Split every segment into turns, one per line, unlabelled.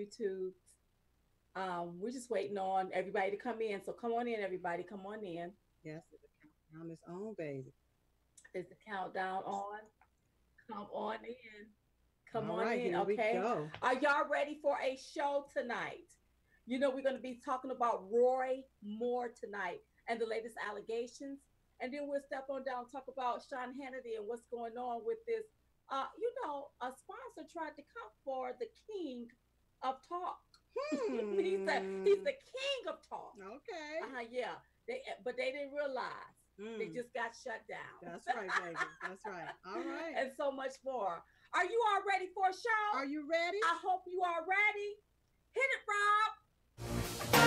YouTube. We're just waiting on everybody to come in. So come on in, everybody. Come on in.
Yes, the countdown is on, baby.
Is the countdown on? Come on in. Come
All
on
right,
in.
here we
Okay.
go.
Are y'all ready for a show tonight? You know, we're going to be talking about Roy Moore tonight and the latest allegations. And then we'll step on down and talk about Sean Hannity and what's going on with this. A sponsor tried to come for the king of talk. He's
Hmm.
the king of talk.
Okay.
Yeah. But they didn't realize they
Mm.
just got shut down.
That's right, baby. That's right. All right.
And so much more. Are you all ready for a show?
Are you ready?
I hope you are ready. Hit it, Rob.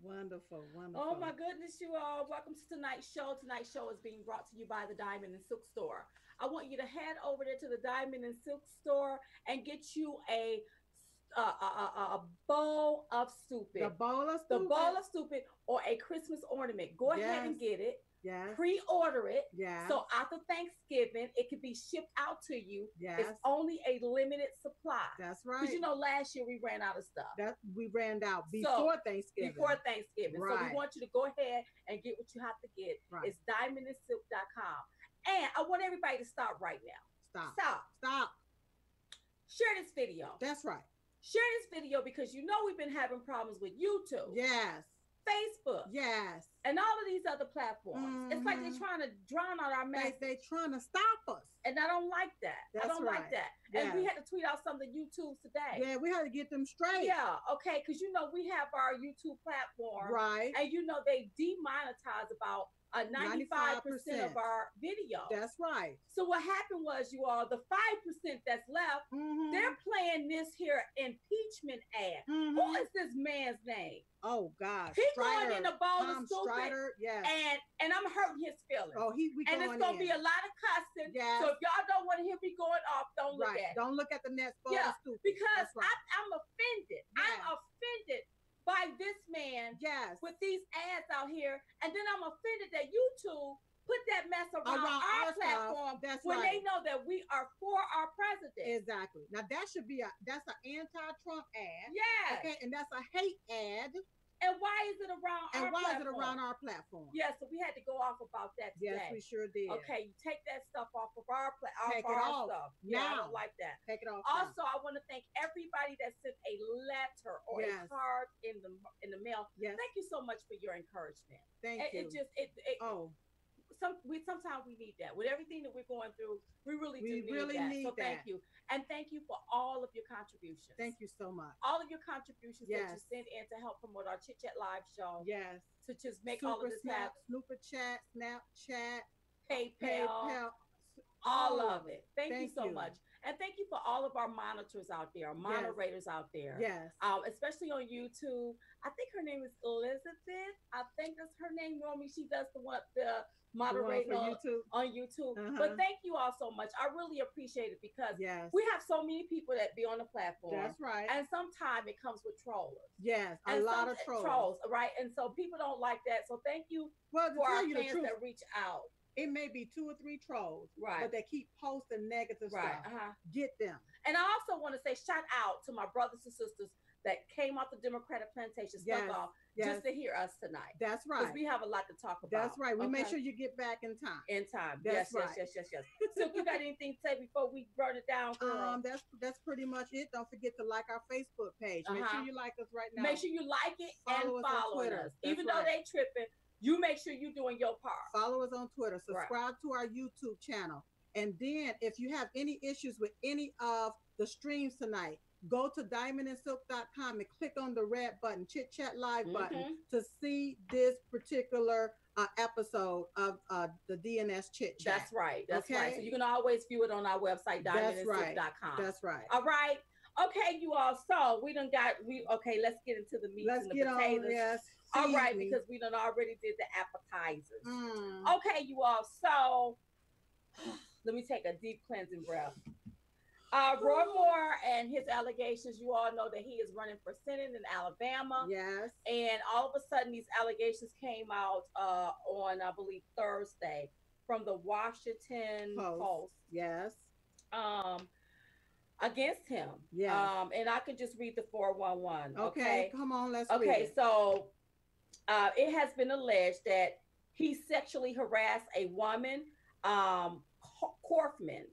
Wonderful,
Oh
wonderful.
my goodness, you all. Welcome to tonight's show. Tonight's show is being brought to you by the Diamond and Silk Store. I want you to head over there to the Diamond and Silk Store and get you a bowl of
The
stupid.
bowl of
The
stupid.
bowl of stupid or a Christmas ornament. Go ahead
Yes,
and get it.
yes,
Pre-order it.
yes,
So after Thanksgiving, it can be shipped out to you. It's
yes.
only a limited supply.
That's
Because
right.
you know, last year we ran out of stuff.
That we ran out
So
before
before
Thanksgiving.
Thanksgiving. So we
Right,
want you to go ahead and get what you have to get.
right.
It's diamondandsilk.com. And I want everybody to stop right now.
Stop.
Stop.
Stop.
Share this video.
That's right.
Share this video because you know we've been having problems with YouTube,
Yes.
Facebook,
Yes.
and all of these other platforms. It's like they're
Hmm.
trying to drown out our message.
They trying to stop us.
And I don't like that. I
That's
don't like
right.
that. And we
Yes.
had to tweet out some of the YouTubes today.
Yeah, we had to get them straight.
Yeah, okay, because you know we have our YouTube platform,
Right.
and you know they demonetize about 95% of
95%.
our videos.
That's right.
So what happened was, you all, the 5% that's left,
Mm-hmm.
they're playing this here impeachment ad.
Mm-hmm.
Who is this man's name?
Oh gosh.
He going in the bowl
Tom
of stupid,
Strider. Yes.
and I'm hurting his feelings.
Oh, we
And
going
it's gonna
in.
be a lot of cussing.
Yes.
So if y'all don't want to hear me going off, don't look
Right.
at it.
Don't look at the next bowl
Yeah,
of stupid.
because
That's right.
I'm offended.
Yes.
I'm offended by this man
Yes.
with these ads out here, and then I'm offended that YouTube put that mess around our
our
platform
stuff. That's
when
right.
they know that we are for our president.
Exactly. Now that should be that's an anti-Trump ad.
Yes.
Okay, and that's a hate ad.
And why is it around
And
our
why
platform?
is it around our platform?
Yeah, so we had to go off about that today.
Yes, we sure did.
Okay, you take that stuff off of our
Take it
our
off
stuff. Yeah, I
now.
don't like that.
Take it off. now.
Also, I want to thank everybody that sent a letter or a
Yes.
card in the mail.
Yes.
Thank you so much for your encouragement.
Thank you.
It just
oh,
sometimes we need that with everything that we're going through. We really do need
really
that.
need
So thank
that.
you, and thank you for all of your contributions.
thank you so much.
All of your contributions that you
Yes.
send in to help promote our Chit Chat Live show,
Yes.
to just make all of this happen.
Snooper Chat, Snapchat,
PayPal, all of it. Thank you so much. And thank you for all of our monitors out there, our moderators out there.
Yes.
Especially on YouTube. I think her name is Elizabeth. I think that's her name, Romy. She does the moderating
for YouTube.
on YouTube.
Uh-huh.
But thank you all so much. I really appreciate it because
Yes.
we have so many people that be on the platform.
That's right.
And sometimes it comes with trollers.
Yes, a
And
lot of trolls.
right? And so people don't like that. So thank you
Well, to
for our
tell you the
fans
truth,
that reach out.
it may be 2 or 3 trolls,
Right.
but they keep posting negative
Right.
stuff.
Uh-huh.
Get them.
And I also want to say shout out to my brothers and sisters that came off the Democratic plantation stuck
Yes.
off
Yes.
just to hear us tonight.
That's
Because
right.
we have a lot to talk about.
That's right. We make
okay?
sure you get back in time.
In time.
That's
yes,
right.
yes. So you got anything to say before we burn it down, girl?
That's pretty much it. Don't forget to like our Facebook page. Make
Uh-huh.
sure you like us right now.
Make sure you like it
Follow
and
us on
follow
Twitter.
us.
That's
Even though
right.
they tripping, you make sure you're doing your part.
Follow us on Twitter.
Right.
Subscribe to our YouTube channel. And then if you have any issues with any of the streams tonight, go to diamondandsilk.com and click on the red button, Chit Chat Live button, to see this particular episode of the DNS Chit Chat.
That's right. That's
Okay?
right. So you can always view it on our website,
That's right.
diamondandsilk.com.
That's right.
All right. Okay, you all. So okay, let's get into the meat
Let's
and the
get
potatoes.
on. Yes.
All right,
Seasoning.
because we done already did the appetizers.
Mm.
Okay, you all. So let me take a deep cleansing breath. Roy Moore and his allegations. You all know that he is running for Senate in Alabama.
Yes.
And all of a sudden, these allegations came out on, I believe, Thursday from the Washington
Post.
Post.
Yes.
Um, Against him.
Yes.
And I can just read the 411.
Okay.
Okay.
Come on. Let's read
Okay.
it.
So it has been alleged that he sexually harassed a woman. Korfman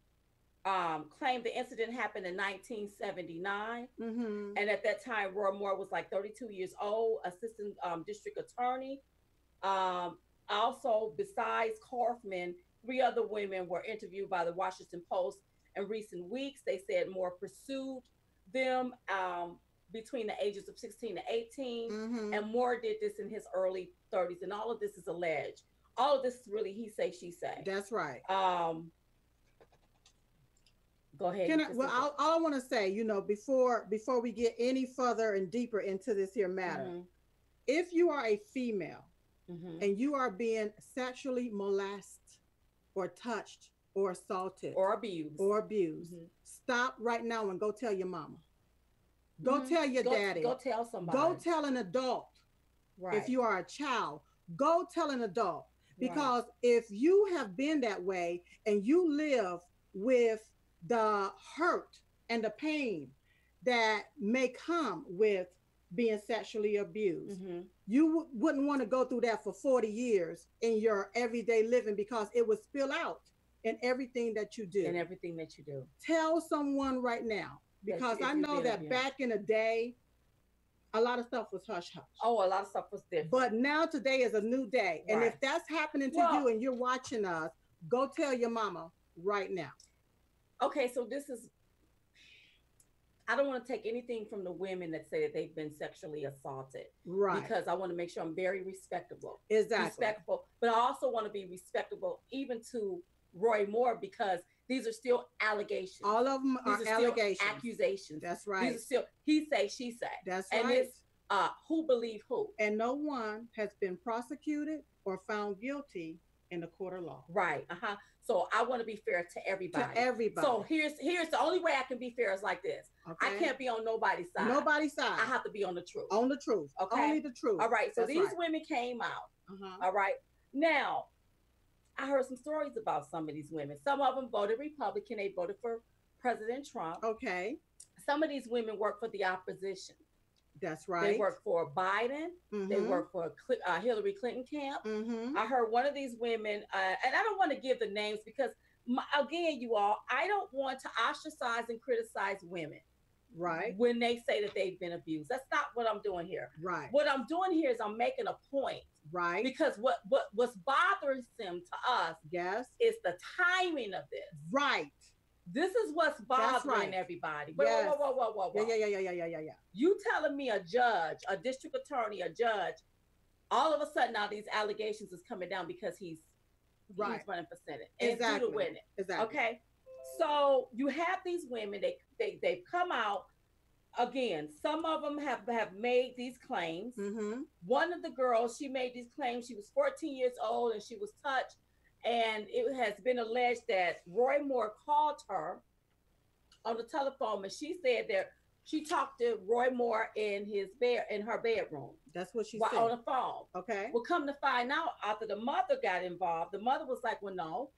claimed the incident happened in 1979.
Mm-hmm.
And at that time, Roy Moore was like 32 years old, assistant district attorney. Um, Also, besides Kaufman, three other women were interviewed by the Washington Post in recent weeks. They said Moore pursued them between the ages of 16 to 18,
Mm-hmm.
and Moore did this in his early 30s. And all of this is alleged. All of this is really he say, she say.
That's right.
Go ahead.
Can I, well, all I want to say, before we get any further and deeper into this here matter,
Mm-hmm.
if you are a female
Mm-hmm.
and you are being sexually molested or touched or assaulted
Or abused.
Mm-hmm. Stop right now and go tell your mama. Go
Mm-hmm.
tell your daddy.
Go tell somebody.
Go tell an adult.
Right.
If you are a child, go tell an adult. Because
right.
if you have been that way and you live with the hurt and the pain that may come with being sexually abused,
mm-hmm.
you wouldn't want to go through that for 40 years in your everyday living, because it would spill out in everything that you do.
In everything that you do.
Tell someone right now, because I know that back in the day, a lot of stuff was hush hush.
Oh, a lot of stuff was different.
But now today is a new day. Right. And if that's happening to you and you're watching us, go tell your mama right now.
Okay, so this is, I don't want to take anything from the women that say that they've been sexually assaulted.
Right.
Because I want to make sure I'm very respectable.
Exactly.
Respectful. But I also want to be respectable even to Roy Moore, because these are still allegations.
All of them are allegations.
Accusations.
That's right.
These are still he say, she say.
That's
and
right.
It's who believe who.
And no one has been prosecuted or found guilty in the court of law.
Right. So I want to be fair to everybody.
To everybody.
So here's the only way I can be fair is like this. Okay. I can't be on nobody's side.
Nobody's side.
I have to be on the truth.
On the truth. Okay. Only the truth.
All right. So that's these women came out. All right. Now, I heard some stories about some of these women. Some of them voted Republican. They voted for President Trump.
Okay.
Some of these women work for the opposition.
That's right.
They work for Biden. Mm-hmm. They work for Hillary Clinton camp.
Mm-hmm.
I heard one of these women, and I don't want to give the names because, again, you all, I don't want to ostracize and criticize women.
Right.
When they say that they've been abused. That's not what I'm doing here.
Right.
What I'm doing here is I'm making a point.
Right.
Because what's bothering them to us,
yes,
is the timing of this.
Right.
This is what's bothering everybody.
Yes.
Whoa.
Yeah.
You telling me a judge, a district attorney, a judge, all of a sudden now these allegations is coming down because he's running for Senate. And
exactly.
It's due to win it.
Exactly.
Okay. So you have these women, they've come out. Again, some of them have made these claims.
Mm-hmm.
One of the girls, she made these claims. She was 14 years old and she was touched. And it has been alleged that Roy Moore called her on the telephone, and she said that she talked to Roy Moore in her bedroom.
That's what she said.
On the phone.
Okay.
Well, come to find out, after the mother got involved, the mother was like, well, no.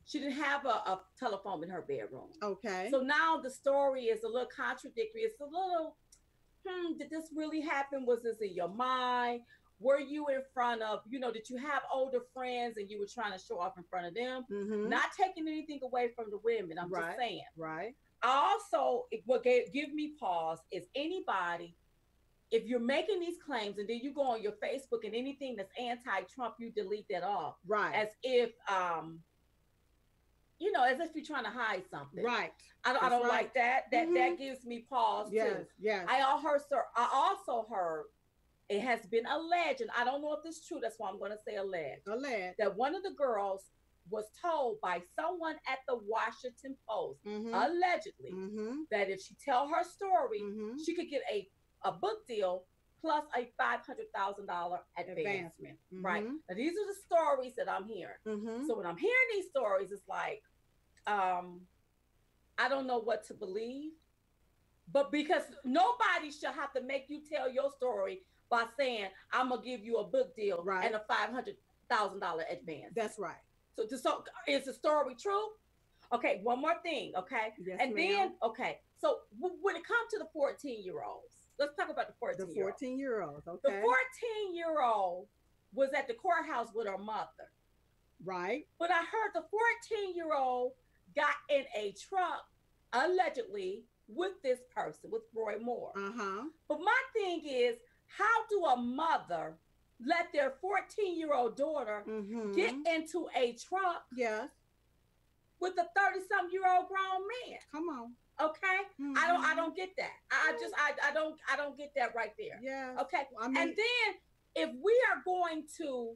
She didn't have a telephone in her bedroom.
Okay.
So now the story is a little contradictory. It's a little, did this really happen? Was this in your mind? Were you in front of, did you have older friends and you were trying to show off in front of them?
Mm-hmm.
Not taking anything away from the women. I'm just saying.
Right.
Also, what give me pause is anybody, if you're making these claims and then you go on your Facebook and anything that's anti-Trump, you delete that off.
Right.
As if, as if you're trying to hide something.
Right.
I don't like that. That gives me pause too.
Yes.
I also heard it has been alleged, and I don't know if it's true. That's why I'm going to say alleged.
Alleged.
That one of the girls was told by someone at the Washington Post, allegedly, that if she tell her story, she could get a book deal plus a $500,000 advancement. Right. Now, these are the stories that I'm hearing. So when I'm hearing these stories, it's like, I don't know what to believe. But because nobody should have to make you tell your story by saying, I'm gonna give you a book deal
Right.
and a $500,000 advance.
That's right.
So is the story true? Okay, one more thing, okay?
Yes,
And
ma'am.
then, okay, so when it comes to the 14-year-olds, let's talk about the
The
14-year-old.
14-year-olds,
The
okay.
14-year-old was at the courthouse with her mother.
Right.
But I heard the 14-year-old got in a truck, allegedly, with this person, with Roy Moore.
Uh-huh.
But my thing is, how do a mother let their 14-year-old daughter get into a truck
Yes.
with a 30-some-year-old grown man?
Come on.
Okay, I don't get that. I don't get that right there.
Yeah.
Okay,
I mean,
and then if we are going to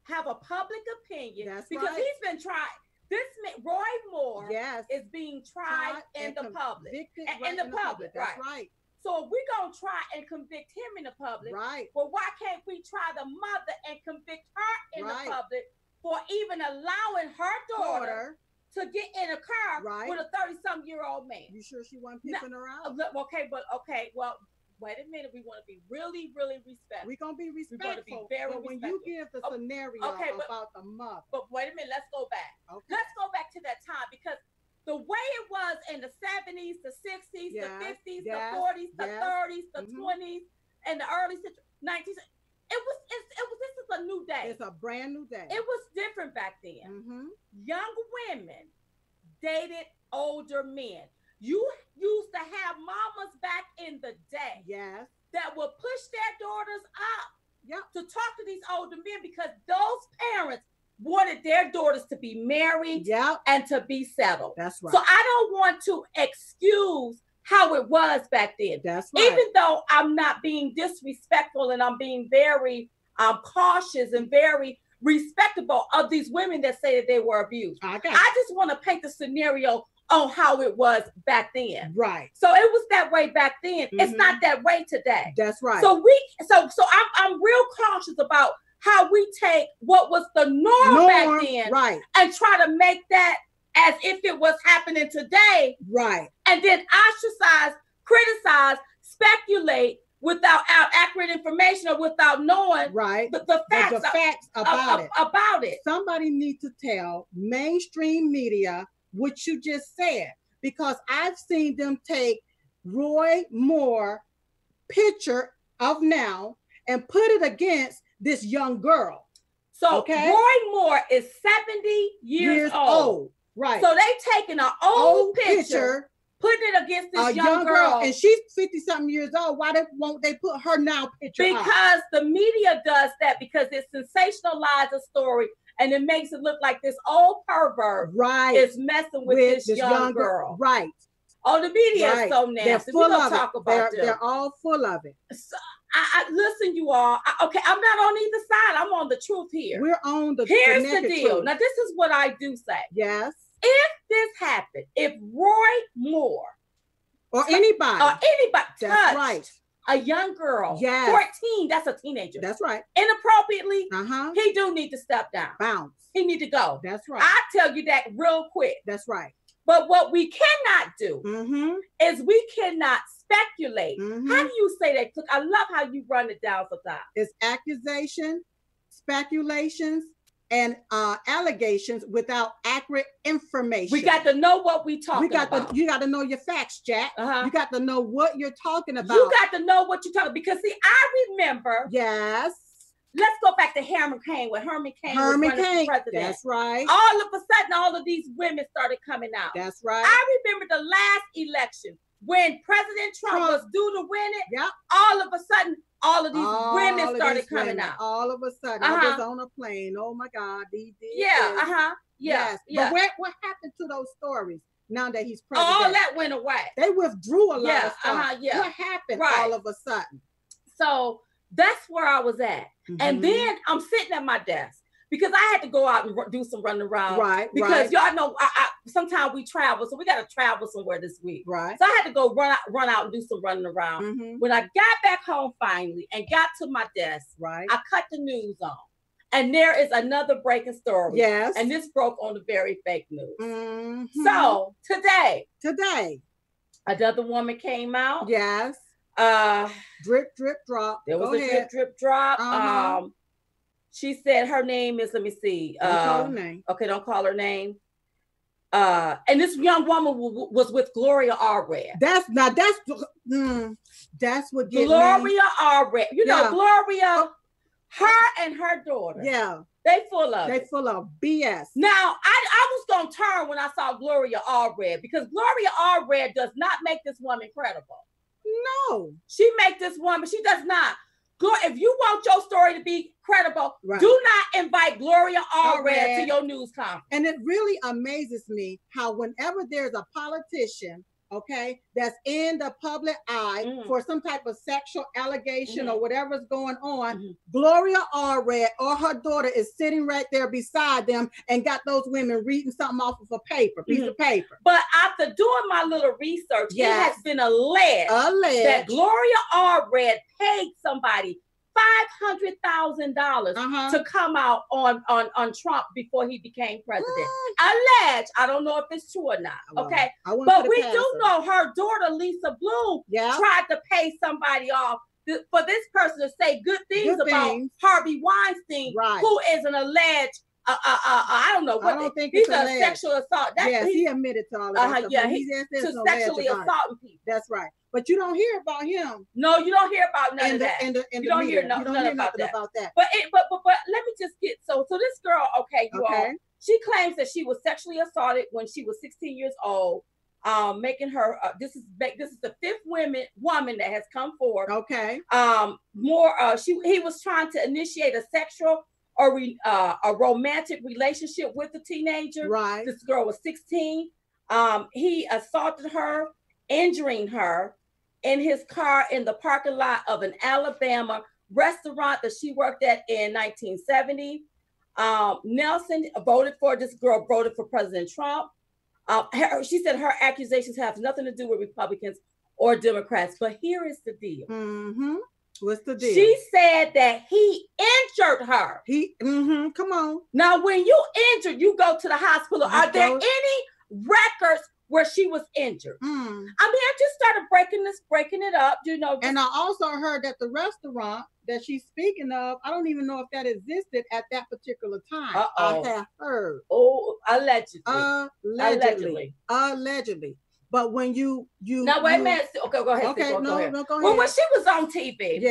have a public opinion,
that's
because
right.
he's been tried. This Roy Moore
Yes.
is being tried in the public.
Right
in the public,
That's
right.
right.
So if we're going to try and convict him in the public,
Right.
well, why can't we try the mother and convict her in
Right.
the public for even allowing her daughter to get in a car with a 30-some-year-old man?
You sure she wasn't pimping her out?
Okay, well, wait a minute. We want to be really, really respectful.
We're going to be respectful.
We're going to be very
but
respectful.
when you give the scenario about the mother.
But wait a minute. Let's go back.
Okay.
Let's go back to that time, because the way it was in the 70s, the 60s, the 50s, the 40s, the 30s, the 20s, and the early 90s, this is a new day.
It's a brand new day.
It was different back then. Young women dated older men. You used to have mamas back in the day that would push their daughters up to talk to these older men, because those parents wanted their daughters to be married and to be settled.
That's right.
So I don't want to excuse how it was back then.
That's right.
Even though I'm not being disrespectful, and I'm being very cautious and very respectable of these women that say that they were abused. I just want to paint the scenario on how it was back then.
Right.
So it was that way back then. It's not that way today.
That's right.
So I'm real cautious about how we take what was the norm back then, and try to make that as if it was happening today, and then ostracize, criticize, speculate without accurate information or without knowing the facts about it.
Somebody needs to tell mainstream media what you just said, because I've seen them take Roy Moore picture of now and put it against this young girl.
So Roy Moore is 70 years old.
Right.
So they taking an old picture, putting it against this young girl.
And she's 50-something years old. Why won't they put her now picture
Because the media does that, because it sensationalizes a story and it makes it look like this old pervert is messing with this young girl.
Right.
Oh, the media is so nasty. We're going to talk about them.
They're all full of it.
So, listen, you all. I'm not on either side. I'm on the truth here.
We're on the
Here's the deal. Truth. Now, this is what I do say.
Yes.
If this happened, if Roy Moore
or anybody
touched a young girl, 14, that's a teenager.
That's right.
Inappropriately, he do need to step down.
Bounce.
He need to go.
That's right.
I tell you that real quick.
That's right.
But what we cannot do is we cannot speculate. How do you say that? Look, I love how you run it down sometimes.
It's accusation, speculations, and allegations without accurate information.
We got to know what we talking about.
You got to know your facts, Jack. You got to know what you're talking about.
You got to know what you're talking about. Because see, I remember.
Yes.
Let's go back to Herman Cain, when Herman Cain was running for president.
That's right.
All of a sudden, all of these women started coming out.
That's right.
I remember the last election when President Trump was due to win it.
Yep.
All of a sudden, all of these women started coming out.
All of a sudden, I was on a plane. Oh my God, these.
Yes.
But what happened to those stories now that he's president?
All that went away.
They withdrew a lot of stuff. What happened all of a sudden?
So that's where I was at. And then I'm sitting at my desk because I had to go out and do some running around.
Right.
Because y'all know, sometimes we travel, so we got to travel somewhere this week.
Right.
So I had to go run out and do some running around. When I got back home finally and got to my desk, I cut the news on. And there is another breaking story.
Yes.
And this broke on the very fake news. So today, Another woman came out.
Yes.
Uh,
drip, drip, drop.
There was
Go
a
ahead.
drip, drip, drop.
Uh-huh.
She said her name is. Let me see.
Don't call her name.
Okay, don't call her name. And this young woman was with Gloria Allred.
That's what
Gloria Allred. You know, Gloria, her and her daughter.
Yeah.
They full of
BS.
Now, I was going to turn when I saw Gloria Allred, because Gloria Allred does not make this woman credible.
No.
She make this woman, she does not. If you want your story to be credible, do not invite Gloria Allred to your news conference.
And it really amazes me how whenever there's a politician, okay, that's in the public eye for some type of sexual allegation or whatever's going on, Gloria Allred or her daughter is sitting right there beside them and got those women reading something off of a piece of paper.
But after doing my little research, it has been alleged that Gloria Allred paid somebody $500,000 to come out on Trump before he became president. Alleged. I don't know if it's true or not. Okay. But we do know her daughter, Lisa Bloom, tried to pay somebody off for this person to say good things about Harvey Weinstein, who is an alleged I don't know what.
I don't think
he's a sexual assault.
He admitted to all of that.
Yeah, he's sexually assaulting people.
That's right. But you don't hear about him.
No, you don't hear about none of that.
You don't hear nothing about that.
But let me just get so this girl, you all, she claims that she was sexually assaulted when she was 16 years old. Making her this is the fifth woman that has come forward.
Okay.
He was trying to initiate a sexual or a romantic relationship with the teenager.
Right.
This girl was 16. He assaulted her, injuring her in his car in the parking lot of an Alabama restaurant that she worked at in 1970. This girl voted for President Trump. She said her accusations have nothing to do with Republicans or Democrats. But here is the deal.
Mm-hmm. What's the deal?
She said that he injured her.
Come on.
Now, when you injured, you go to the hospital. Are there any records where she was injured? I mean, I just started breaking it up, you know.
And I also heard that the restaurant that she's speaking of, I don't even know if that existed at that particular time. I have heard.
Oh, allegedly.
Allegedly. But when you
now wait a minute. Okay, go ahead.
Okay,
go ahead.
Go ahead.
Well, when she was on TV,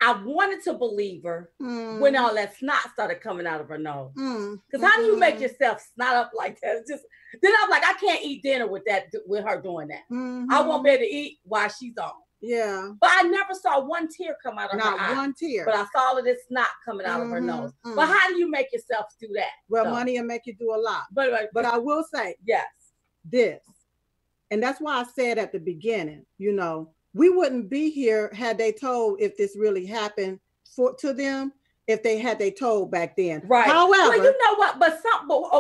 I wanted to believe her when all that snot started coming out of her nose. Because how do you make yourself snot up like that? It's just then I'm like, I can't eat dinner with her doing that. I won't be able to eat while she's on.
Yeah.
But I never saw one tear come out of her eye.
Not one tear.
But I saw all of this snot coming out of her nose. But how do you make yourself do that?
Well, money will make you do a lot. But I will say this. And that's why I said at the beginning, you know, we wouldn't be here had they told if this really happened to them, if they told back then.
Right.
However,
well, you know what? But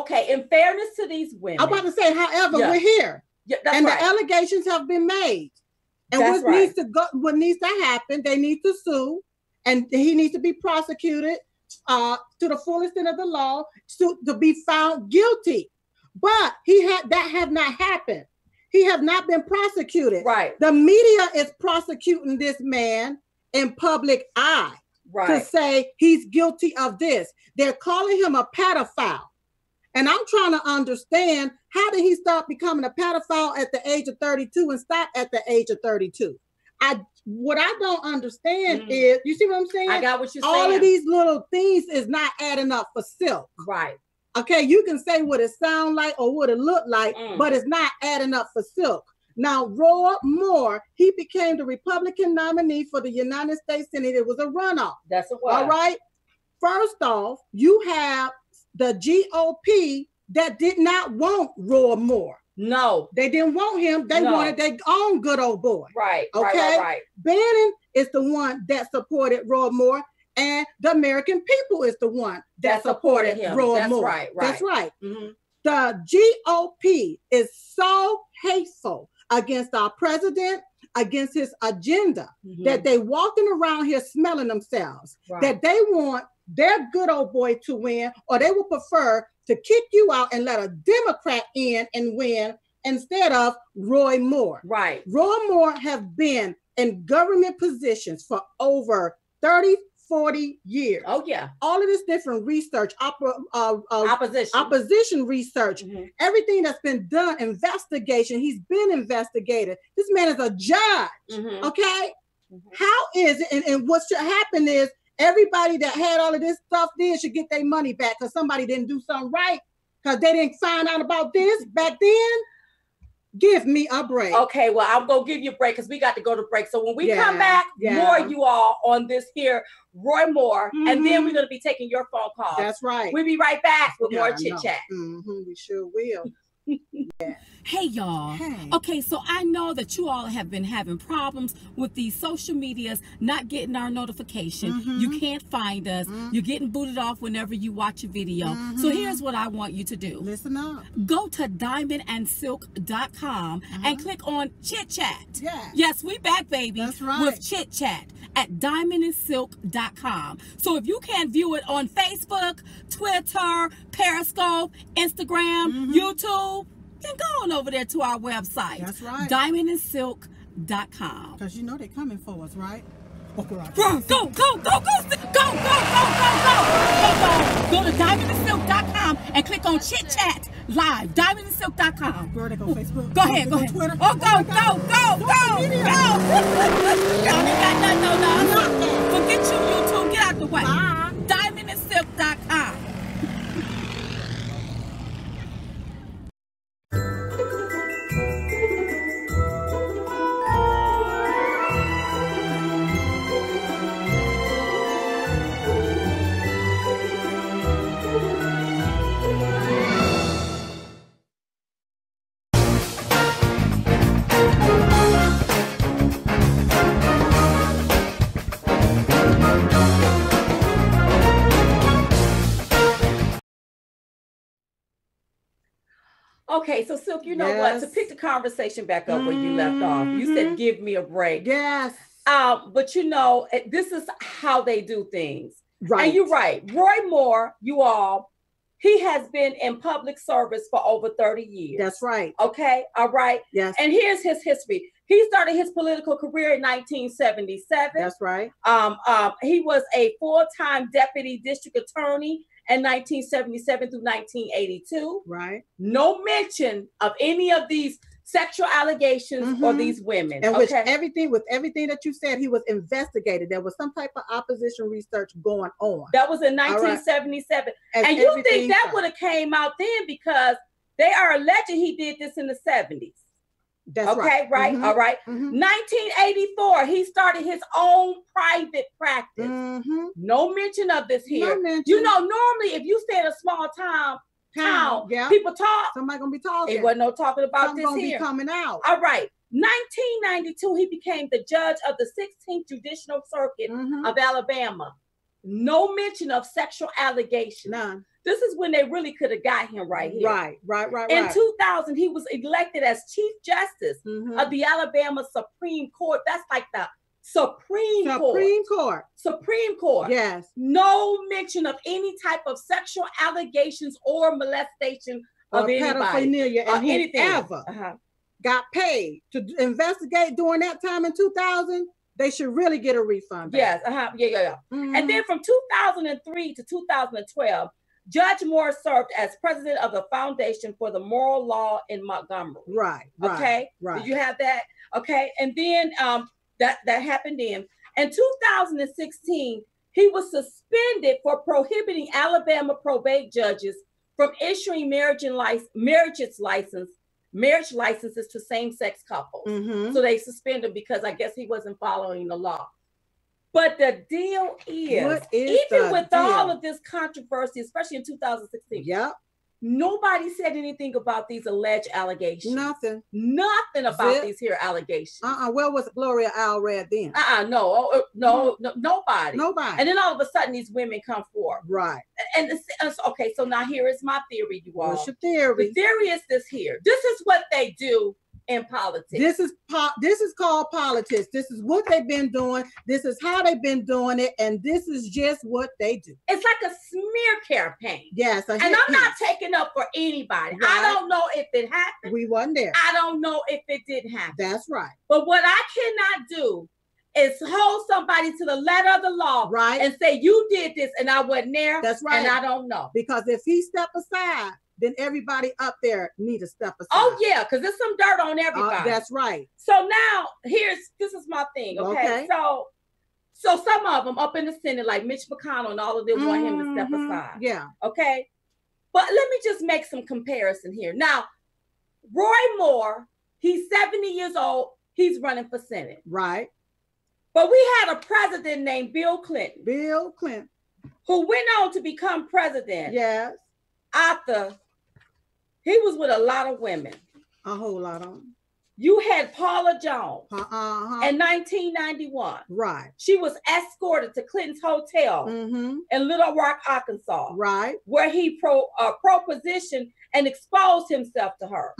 okay, in fairness to these women.
I'm about to say, however, we're here.
Yeah, that's
and
right.
The allegations have been made. And what needs to happen, they need to sue, and he needs to be prosecuted to the full extent of the law to be found guilty. But that have not happened. He have not been prosecuted.
Right.
The media is prosecuting this man in public eye to say he's guilty of this. They're calling him a pedophile. And I'm trying to understand, how did he start becoming a pedophile at the age of 32 and stop at the age of 32? What I don't understand is, you see what I'm saying?
I got what you're saying.
All of these little things is not adding up for silk.
Right.
Okay, you can say what it sound like or what it look like, but it's not adding up for silk. Now, Roy Moore, he became the Republican nominee for the United States Senate. It was a runoff.
That's a what?
All right. First off, you have the GOP that did not want Roy Moore.
No.
They didn't want him. They wanted their own good old boy.
Right.
Okay.
Right.
Bannon is the one that supported Roy Moore, and the American people is the one that supported
him.
Roy Moore.
Right.
That's right. The GOP is so hateful against our president, against his agenda, that they walking around here smelling themselves, that they want their good old boy to win, or they would prefer to kick you out and let a Democrat in and win instead of Roy Moore.
Right.
Roy Moore have been in government positions for over 30, 40 years.
Oh, yeah.
All of this different research,
opposition
research, everything that's been done, investigation. He's been investigated. This man is a judge. Okay? How is it? And what should happen is everybody that had all of this stuff then should get their money back because somebody didn't do something right because they didn't find out about this back then. Give me a break.
Okay, well, I'm going to give you a break because we got to go to break. So when we come back, more you all on this here, Roy Moore, and then we're going to be taking your phone calls.
That's right.
We'll be right back with more Chit Chat.
We sure will.
Hey y'all.
Hey.
Okay, so I know that you all have been having problems with these social medias not getting our notification. You can't find us. You're getting booted off whenever you watch a video. So here's what I want you to do.
Listen up.
Go to diamondandsilk.com and click on Chit Chat.
Yeah.
Yes, we back, baby.
That's right.
With Chit Chat at diamondandsilk.com. So if you can't view it on Facebook, Twitter, Periscope, Instagram, YouTube, then go on over there to our website.
That's right.
diamondandsilk.com.
Because you know they're coming for us, right? Okay, right.
Go to diamondandsilk.com and click on Chit Chat Live. Diamondandsilk.com.
Girl, they go Facebook.
Go ahead.
Twitter.
Oh, go. Y'all ain't got nothing on us. Forget you, YouTube. Get out the way.
Bye.
Diamondandsilk.com.
Okay, so Silk, you know what? To pick the conversation back up where you left off, you said, give me a break.
Yes.
But you know, this is how they do things.
Right.
And you're right. Roy Moore, you all, he has been in public service for over 30 years.
That's right.
Okay. All right.
Yes.
And here's his history. He started his political career in 1977.
That's right.
He was a full-time deputy district attorney in 1977 through 1982.
Right.
No mention of any of these sexual allegations or these women.
And with everything that you said, he was investigated. There was some type of opposition research going on.
That was in 1977. Right. And you think that would have came out then because they are alleging he did this in the 70s.
That's right.
All right. 1984, he started his own private practice. No mention of this here. You know, normally if you stay in a small town, people talk.
Somebody gonna be talking.
It wasn't no talking about
Something
this
gonna
here.
be coming out.
All right. 1992, he became the judge of the 16th Judicial Circuit of Alabama. No mention of sexual allegations.
None.
This is when they really could have got him right here.
Right.
In 2000, he was elected as Chief Justice of the Alabama Supreme Court. That's like the Supreme Court.
Yes.
No mention of any type of sexual allegations or molestation of anybody.
Pedophilia and whoever got paid to investigate during that time in 2000. They should really get a refund back.
Yes. And then from 2003 to 2012, Judge Moore served as president of the Foundation for the Moral Law in Montgomery.
Right.
Did you have that? Okay. And then that happened in 2016, he was suspended for prohibiting Alabama probate judges from issuing marriage licenses to same-sex couples. So they suspended him because I guess he wasn't following the law. But the deal is even with all of this controversy, especially in 2016, nobody said anything about these alleged allegations.
Nothing
about these here allegations.
Where was Gloria Allred then?
No, nobody. And then all of a sudden, these women come forward.
Right.
And okay, so now here is my theory, you all.
What's your theory?
The theory is this here. This is what they do in politics.
This is called politics. This is what they've been doing. This is how they've been doing it, and this is just what they do.
It's like a smear campaign.
Yes,
and I'm not taking up for anybody. Right. I don't know if it happened.
We wasn't there.
I don't know if it did happen.
That's right.
But what I cannot do is hold somebody to the letter of the law,
right,
and say you did this and I wasn't there.
That's right.
And I don't know.
Because if he step aside, then everybody up there need to step aside.
Oh yeah, because there's some dirt on everybody.
That's right.
So now this is my thing. Okay. So some of them up in the Senate, like Mitch McConnell and all of them, want him to step aside.
Yeah.
Okay. But let me just make some comparison here. Now, Roy Moore, he's 70 years old. He's running for Senate.
Right.
But we had a president named Bill Clinton.
Bill Clinton.
Who went on to become president.
Yes.
After he was with a lot of women.
A whole lot of them.
You had Paula Jones in 1991.
Right.
She was escorted to Clinton's hotel in Little Rock, Arkansas.
Right.
Where he propositioned and exposed himself to her.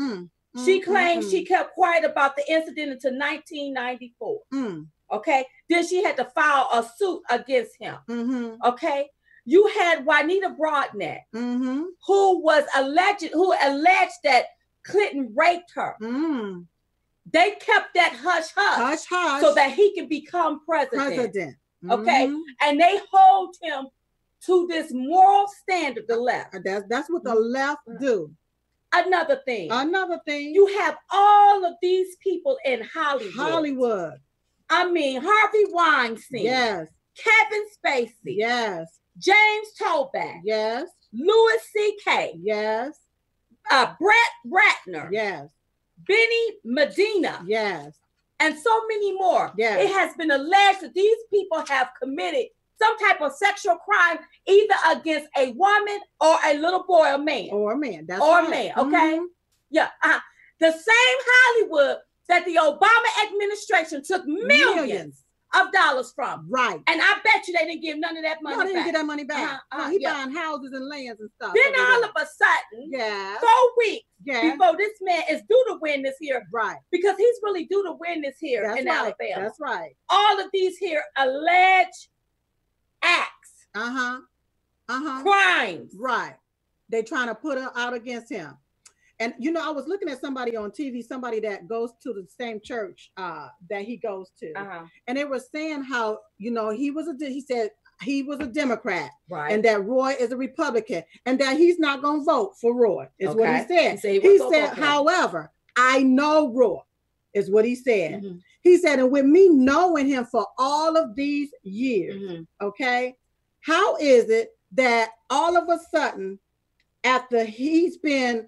She claimed she kept quiet about the incident until 1994. Okay. Then she had to file a suit against him. Okay. You had Juanita Broadnax, who alleged that Clinton raped her. They kept that hush so that he could become president. Okay. And they hold him to this moral standard, the left.
That's what the left do.
Another thing.
You
have all of these people in
Hollywood.
I mean, Harvey Weinstein.
Yes.
Kevin Spacey.
Yes.
James Toback.
Yes.
Louis C.K.
Yes.
Brett Ratner.
Yes.
Benny Medina.
Yes.
And so many more.
Yes.
It has been alleged that these people have committed some type of sexual crime either against a woman or a little boy or man.
Or a man. That's
or
right.
a man, okay? Yeah. The same Hollywood that the Obama administration took millions of dollars from.
Right.
And I bet you they didn't give none of that money back.
No, they didn't get that money back. He buying houses and lands and stuff.
Then all of a sudden, 4 weeks before this man is due to win this here.
Right.
Because he's really due to win this here in Alabama.
That's right.
All of these here alleged acts. Crimes.
Right. They trying to put out against him. And, I was looking at somebody on TV, somebody that goes to the same church that he goes to. And they were saying how, he said he was a Democrat.
Right.
And that Roy is a Republican. And that he's not going to vote for Roy, is what he said. He said, however, I know Roy, is what he said. He said, and with me knowing him for all of these years, okay, how is it that all of a sudden, after he's been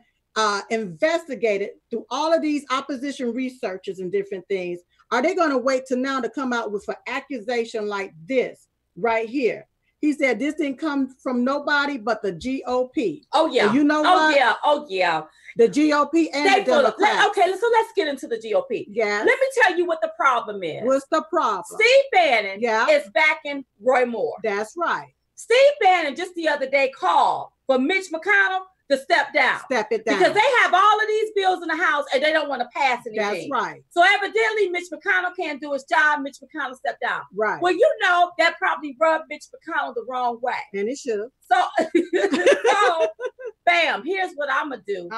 investigated through all of these opposition researchers and different things, are they going to wait till now to come out with an accusation like this right here? He said this didn't come from nobody but the GOP.
Oh yeah.
And you know what?
Oh yeah.
The GOP and the Democrats.
Okay, so let's get into the GOP.
Yeah.
Let me tell you what the problem is.
What's the problem?
Steve Bannon is backing Roy Moore.
That's right.
Steve Bannon just the other day called for Mitch McConnell to step down.
Step it down.
Because they have all of these bills in the House and they don't want to pass anything.
That's right.
So evidently Mitch McConnell can't do his job. Mitch McConnell stepped down.
Right.
Well, that probably rubbed Mitch McConnell the wrong way.
And it should have.
So bam, here's what I'm going to do.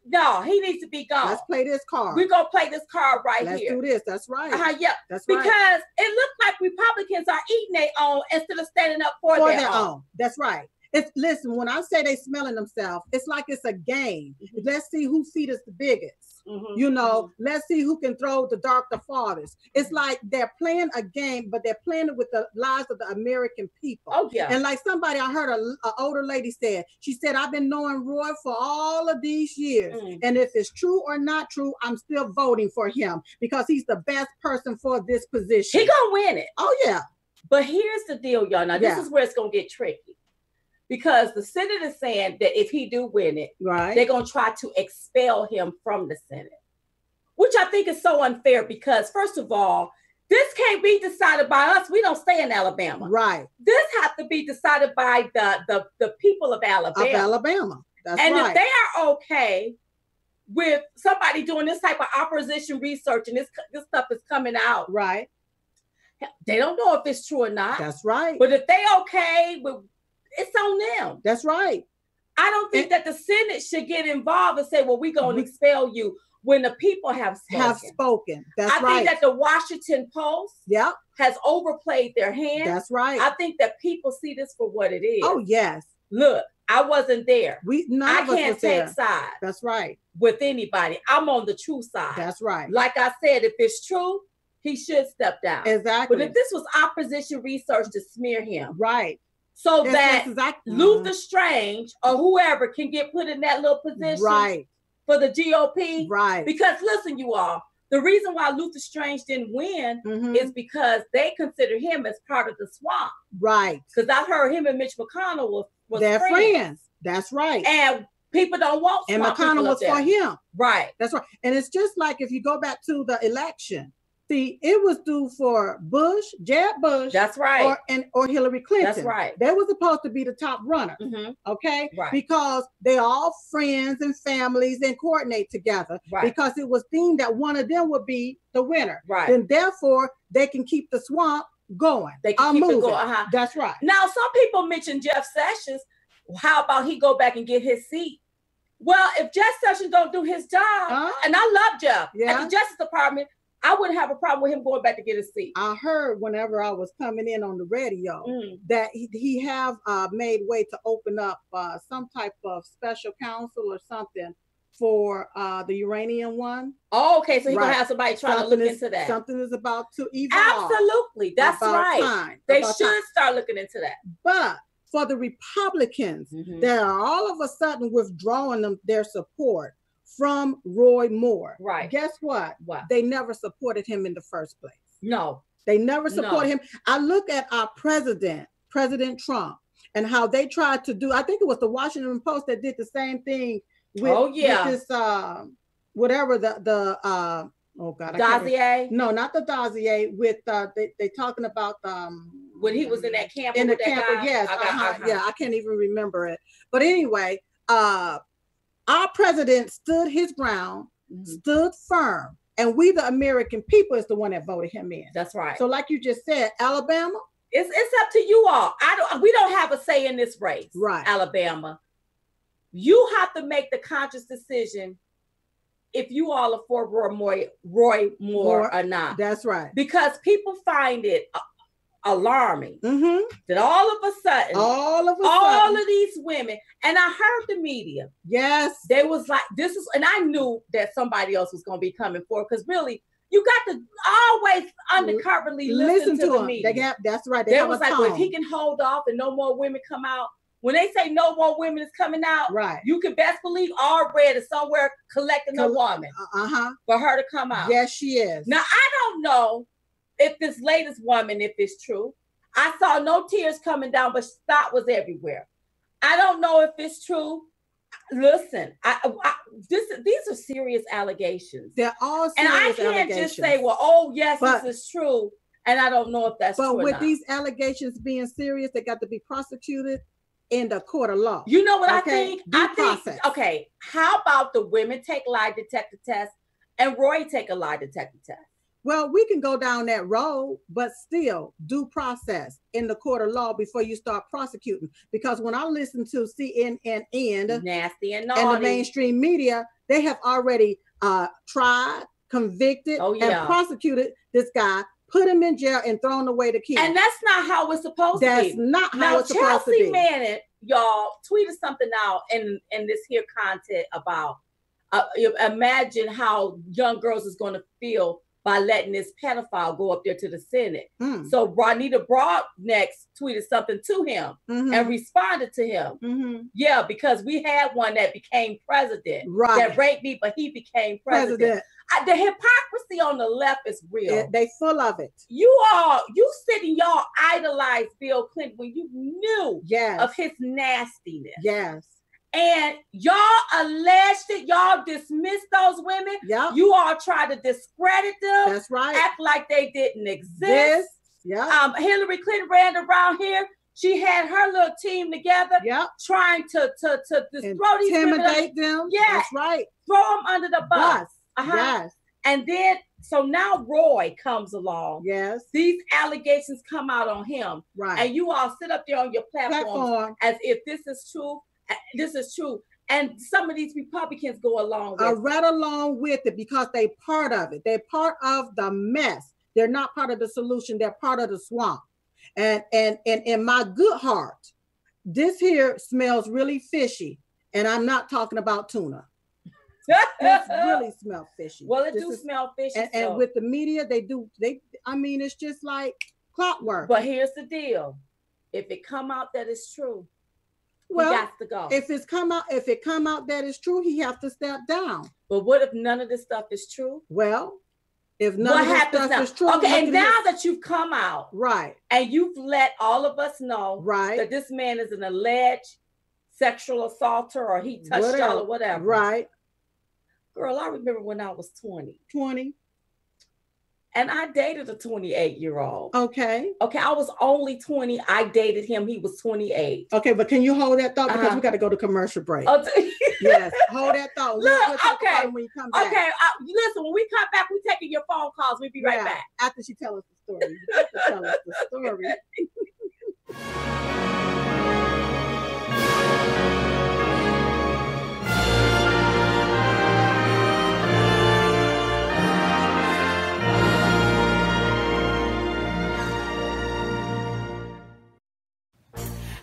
No, he needs to be gone.
Let's play this card.
We're going to play this card here.
Let's do this. That's right.
Yeah.
That's
right. Because it looks like Republicans are eating their own instead of standing up for their own.
That's right. Listen, when I say they smelling themselves, it's like it's a game. Let's see who feet is the biggest. Let's see who can throw the dart the farthest. It's like they're playing a game, but they're playing it with the lives of the American people.
Oh, yeah.
And like somebody, I heard an older lady said, she said, I've been knowing Roy for all of these years. And if it's true or not true, I'm still voting for him because he's the best person for this position.
He gonna win it.
Oh, yeah.
But here's the deal, y'all. Now, this is where it's gonna get tricky. Because the Senate is saying that if he do win it, they're going to try to expel him from the Senate, which I think is so unfair because, first of all, this can't be decided by us. We don't stay in Alabama.
Right.
This has to be decided by the people of Alabama.
Of Alabama. That's
and
right.
if they are okay with somebody doing this type of opposition research and this stuff is coming out.
Right.
They don't know if it's true or not.
That's right.
But if they okay with, it's on them.
That's right.
I don't think that the Senate should get involved and say, well, we're going to expel you when the people have spoken.
That's right.
I think that the Washington Post has overplayed their hand.
That's right.
I think that people see this for what it is.
Oh, yes.
Look, I wasn't there. I can't take sides.
That's right.
With anybody. I'm on the true side.
That's right.
Like I said, if it's true, he should step down.
Exactly.
But if this was opposition research to smear him.
Right.
So that Luther Strange or whoever can get put in that little position.
Right.
For the GOP.
Right.
Because listen, you all, the reason why Luther Strange didn't win is because they consider him as part of the swamp.
Right.
Because I heard him and Mitch McConnell was
they're friends. That's right.
And people don't want
swamp. And McConnell was for him.
Right.
That's right. And it's just like if you go back to the election. See, it was due for Bush, Jeb Bush.
That's right.
Or Hillary Clinton.
That's right.
They were supposed to be the top runner. Okay?
Right.
Because they're all friends and families and coordinate together.
Right.
Because it was deemed that one of them would be the winner.
Right.
Then therefore, they can keep the swamp going.
They can keep it going.
That's right.
Now, some people mention Jeff Sessions. How about he go back and get his seat? Well, if Jeff Sessions don't do his job, and I love Jeff, at the Justice Department, I wouldn't have a problem with him going back to get his seat.
I heard whenever I was coming in on the radio that he have made way to open up some type of special counsel or something for the uranium one.
Oh, okay. So he's going to have somebody trying to look into that.
Something is about to evolve.
Absolutely. That's right. They should start looking into that.
But for the Republicans that are all of a sudden withdrawing their support from Roy Moore.
Right.
Guess what?
What?
They never supported him in the first place.
No.
They never supported him. I look at our president, President Trump, and how they tried to do, I think it was the Washington Post that did the same thing with, with this, whatever
Dossier?
No, not the dossier. With they talking about
when he was in that camp.
In the camper, yes. Yeah, I can't even remember it. But anyway, our president stood his ground, stood firm, and we, the American people, is the one that voted him in.
That's right.
So, like you just said, Alabama,
it's up to you all. We don't have a say in this race,
right?
Alabama, you have to make the conscious decision if you all are for Roy Moore or not.
That's right.
Because people find it alarming that all of a sudden, all of these women, and I heard the media, they was like, this is, and I knew that somebody else was going to be coming forward, because really, you got to always undercoverly listen to the media.
That's right.
They was like, well, if he can hold off and no more women come out, when they say no more women is coming out,
right,
you can best believe all red is somewhere collecting a woman for her to come out.
Yes, she is.
Now, I don't know if this latest woman, if it's true. I saw no tears coming down, but snot was everywhere. I don't know if it's true. Listen, these are serious allegations.
They're all serious allegations.
And I can't just say, well, oh, yes, this is true. And I don't know if that's true or not.
But with these allegations being serious, they got to be prosecuted in the court of law.
You know what I think? Okay, how about the women take lie detector tests and Roy take a lie detector test?
Well, we can go down that road, but still due process in the court of law before you start prosecuting. Because when I listen to CNN
nasty and
the mainstream media, they have already tried, convicted, and prosecuted this guy, put him in jail, and thrown away the key.
And that's not how it's supposed to be.
That's not how it's supposed to be.
Chelsea Manning, y'all, tweeted something out in this here content about imagine how young girls is going to feel by letting this pedophile go up there to the Senate. So Ronita Broadneck tweeted something to him and responded to him. Yeah, because we had one that became president, that raped me, but he became president. The hypocrisy on the left is real.
They full of it.
You sitting, y'all idolized Bill Clinton when you knew of his nastiness.
Yes.
And y'all alleged it, y'all dismissed those women.
Yep.
You all tried to discredit them.
That's right.
Act like they didn't exist.
Yeah.
Hillary Clinton ran around here. She had her little team together, trying to throw these
intimidate them.
Yeah,
that's right.
Throw them under the bus.
Yes.
And then, so now Roy comes along.
Yes.
These allegations come out on him.
Right.
And you all sit up there on your platform as if this is true. This is true. And some of these Republicans go along with it.
Right along with it because they're part of it. They're part of the mess. They're not part of the solution. They're part of the swamp. And in my good heart, this here smells really fishy. And I'm not talking about tuna. This really smells fishy.
Well, it do smell fishy.
And with the media, I mean, it's just like clockwork.
But here's the deal. If it come out that it's true, he got to go.
If it come out that it's true, he have to step down.
But what if none of this stuff is true?
Well, if none of this stuff is true.
Okay, and now that you've come out,
right,
and you've let all of us know,
right,
that this man is an alleged sexual assaulter or he touched y'all or whatever.
Right.
Girl, I remember when I was 20.
20.
And I dated a 28-year-old.
Okay.
Okay, I was only 20. I dated him. He was 28.
Okay, but can you hold that thought? Because we got to go to commercial break.
Yes,
hold that thought.
Look, okay.
When you come back.
Okay, listen, when we come back, we're taking your phone calls. We'll be right back.
After she tells us the story. You have to tell us the story.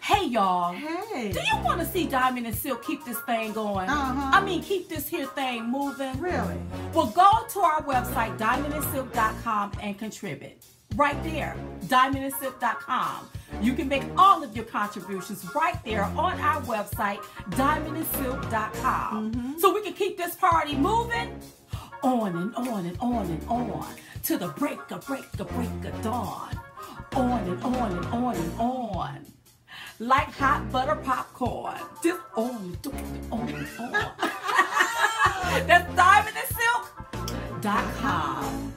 Hey, y'all.
Hey.
Do you want to see Diamond and Silk keep this thing going? I mean, keep this here thing moving?
Really?
Well, go to our website, diamondandsilk.com, and contribute. Right there, diamondandsilk.com. You can make all of your contributions right there on our website, diamondandsilk.com. So we can keep this party moving on and on and on and on to the break of dawn. On and on and on and on. Like hot butter popcorn. Just on and on. That's diamondandsilk.com.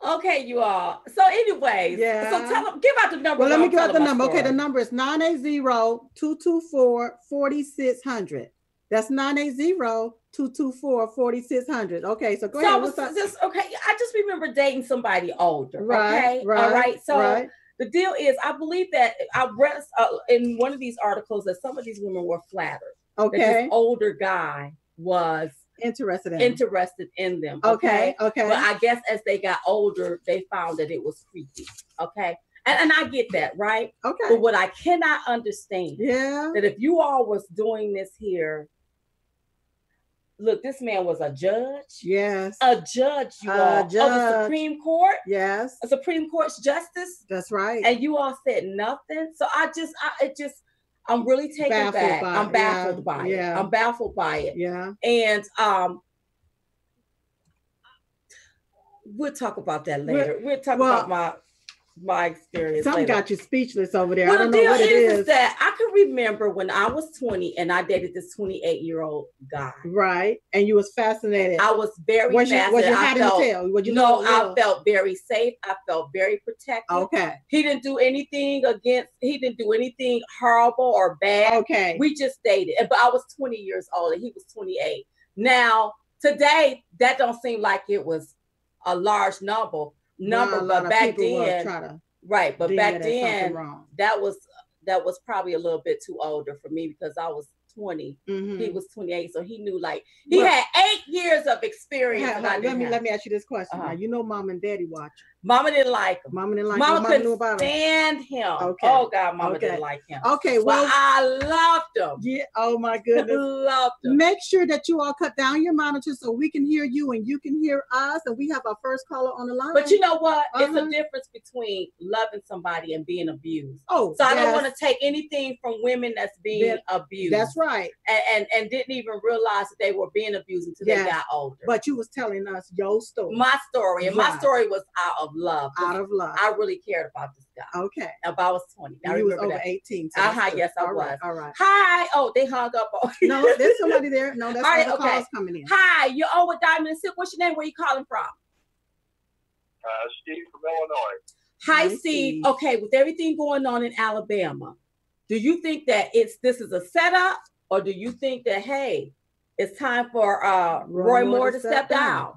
Okay, you all. So anyways, so tell them, give out the number.
Well, let me give out the number. Okay, the number is 980-224-4600. That's 980-224-4600. Okay, so go ahead.
Okay, I just remember dating somebody older.
Right,
okay, all right. So the deal is, I believe that I read in one of these articles that some of these women were flattered.
Okay,
that this older guy was interested in them. Okay. But I guess as they got older, they found that it was creepy. Okay. And I get that, right?
Okay.
But what I cannot understand, that if you all was doing this here, look, this man was a judge.
Yes.
A judge, you all. Judge. Of the Supreme Court.
Yes.
A Supreme Court's justice.
That's right.
And you all said nothing. So I'm really taken back. I'm baffled by it. I'm baffled by it.
Yeah.
And we'll talk about that later. We'll talk about my experience.
Something got you speechless over there.
Well,
I don't know what it is.
That I can remember when I was 20 and I dated this 28-year-old guy.
Right. And you was fascinated.
I was very fascinated.
Was you hiding the tail?
I felt very safe. I felt very protected.
Okay.
He didn't do anything horrible or bad.
Okay.
We just dated. But I was 20 years old and he was 28. Now, today, that don't seem like it was a large number, but back then, but back then, that was probably a little bit too older for me because I was 20. He was 28, so he knew he had 8 years of experience.
Let me ask you this question. Now, you know, mom and daddy watch.
Mama didn't like him.
Mama
couldn't stand him. Okay. Oh God, Mama didn't like him.
Okay, well,
I loved him.
Yeah. Oh my goodness.
Loved him.
Make sure that you all cut down your monitor so we can hear you and you can hear us, and we have our first caller on the line.
But you know what? It's a difference between loving somebody and being abused.
Oh,
so I don't want to take anything from women that's being abused.
That's right.
And didn't even realize that they were being abused until they got older.
But but you was telling us your story.
My story. And my
Right.
story was out of love.
Out of love.
I really cared about this guy.
Okay.
About I was 20. I
You was
remember
over
that.
18. So
Yes, I
all
was.
right. All right.
Hi. Oh, they hung up on
No, there's somebody there. No, that's
all right,
other
okay.
calls coming in.
Hi, you're on with Diamond and Silk. What's your name? Where you calling from?
Steve from Illinois.
Hi, Steve. Okay, with everything going on in Alabama, do you think that this is a setup, or do you think that, hey, it's time for Roy Moore to step down?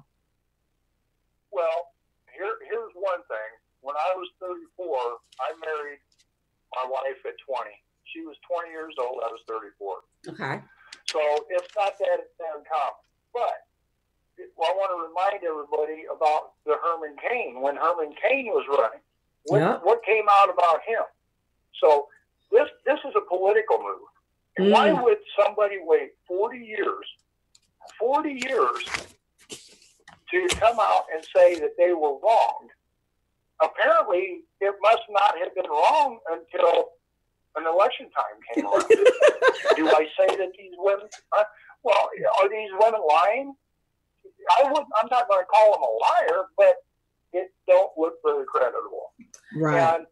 Well, here's one thing. When I was 34, I married my wife at 20. She was 20 years old. I was 34.
Okay.
So it's not that uncommon. But I want to remind everybody about the Herman Cain. When Herman Cain was running, what came out about him? So this is a political move. And why would somebody wait 40 years to come out and say that they were wrong? Apparently, it must not have been wrong until an election time came around. Do I say that these women, well, are these women lying? I'm not going to call them a liar, but it don't look very credible.
Right.
And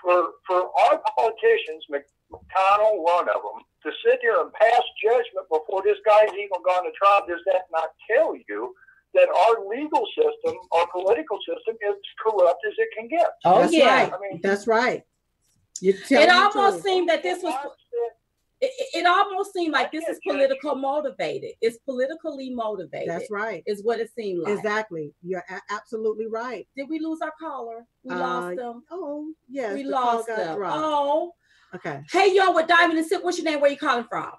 for our politicians, McConnell, one of them, to sit here and pass judgment before this guy's even gone to trial, does that not tell you that our legal system, our political system, is corrupt as it can get?
Oh,
that's
yeah.
Right. I mean, that's right.
It almost seemed that this was... It almost seemed like this is political motivated. It's politically motivated.
That's right.
Is what it seemed like.
Exactly. You're absolutely right.
Did we lose our caller? We lost them.
Oh, yes.
We lost them.
Dropped.
Oh.
Okay.
Hey, y'all, with Diamond and Silk. What's your name? Where you calling from?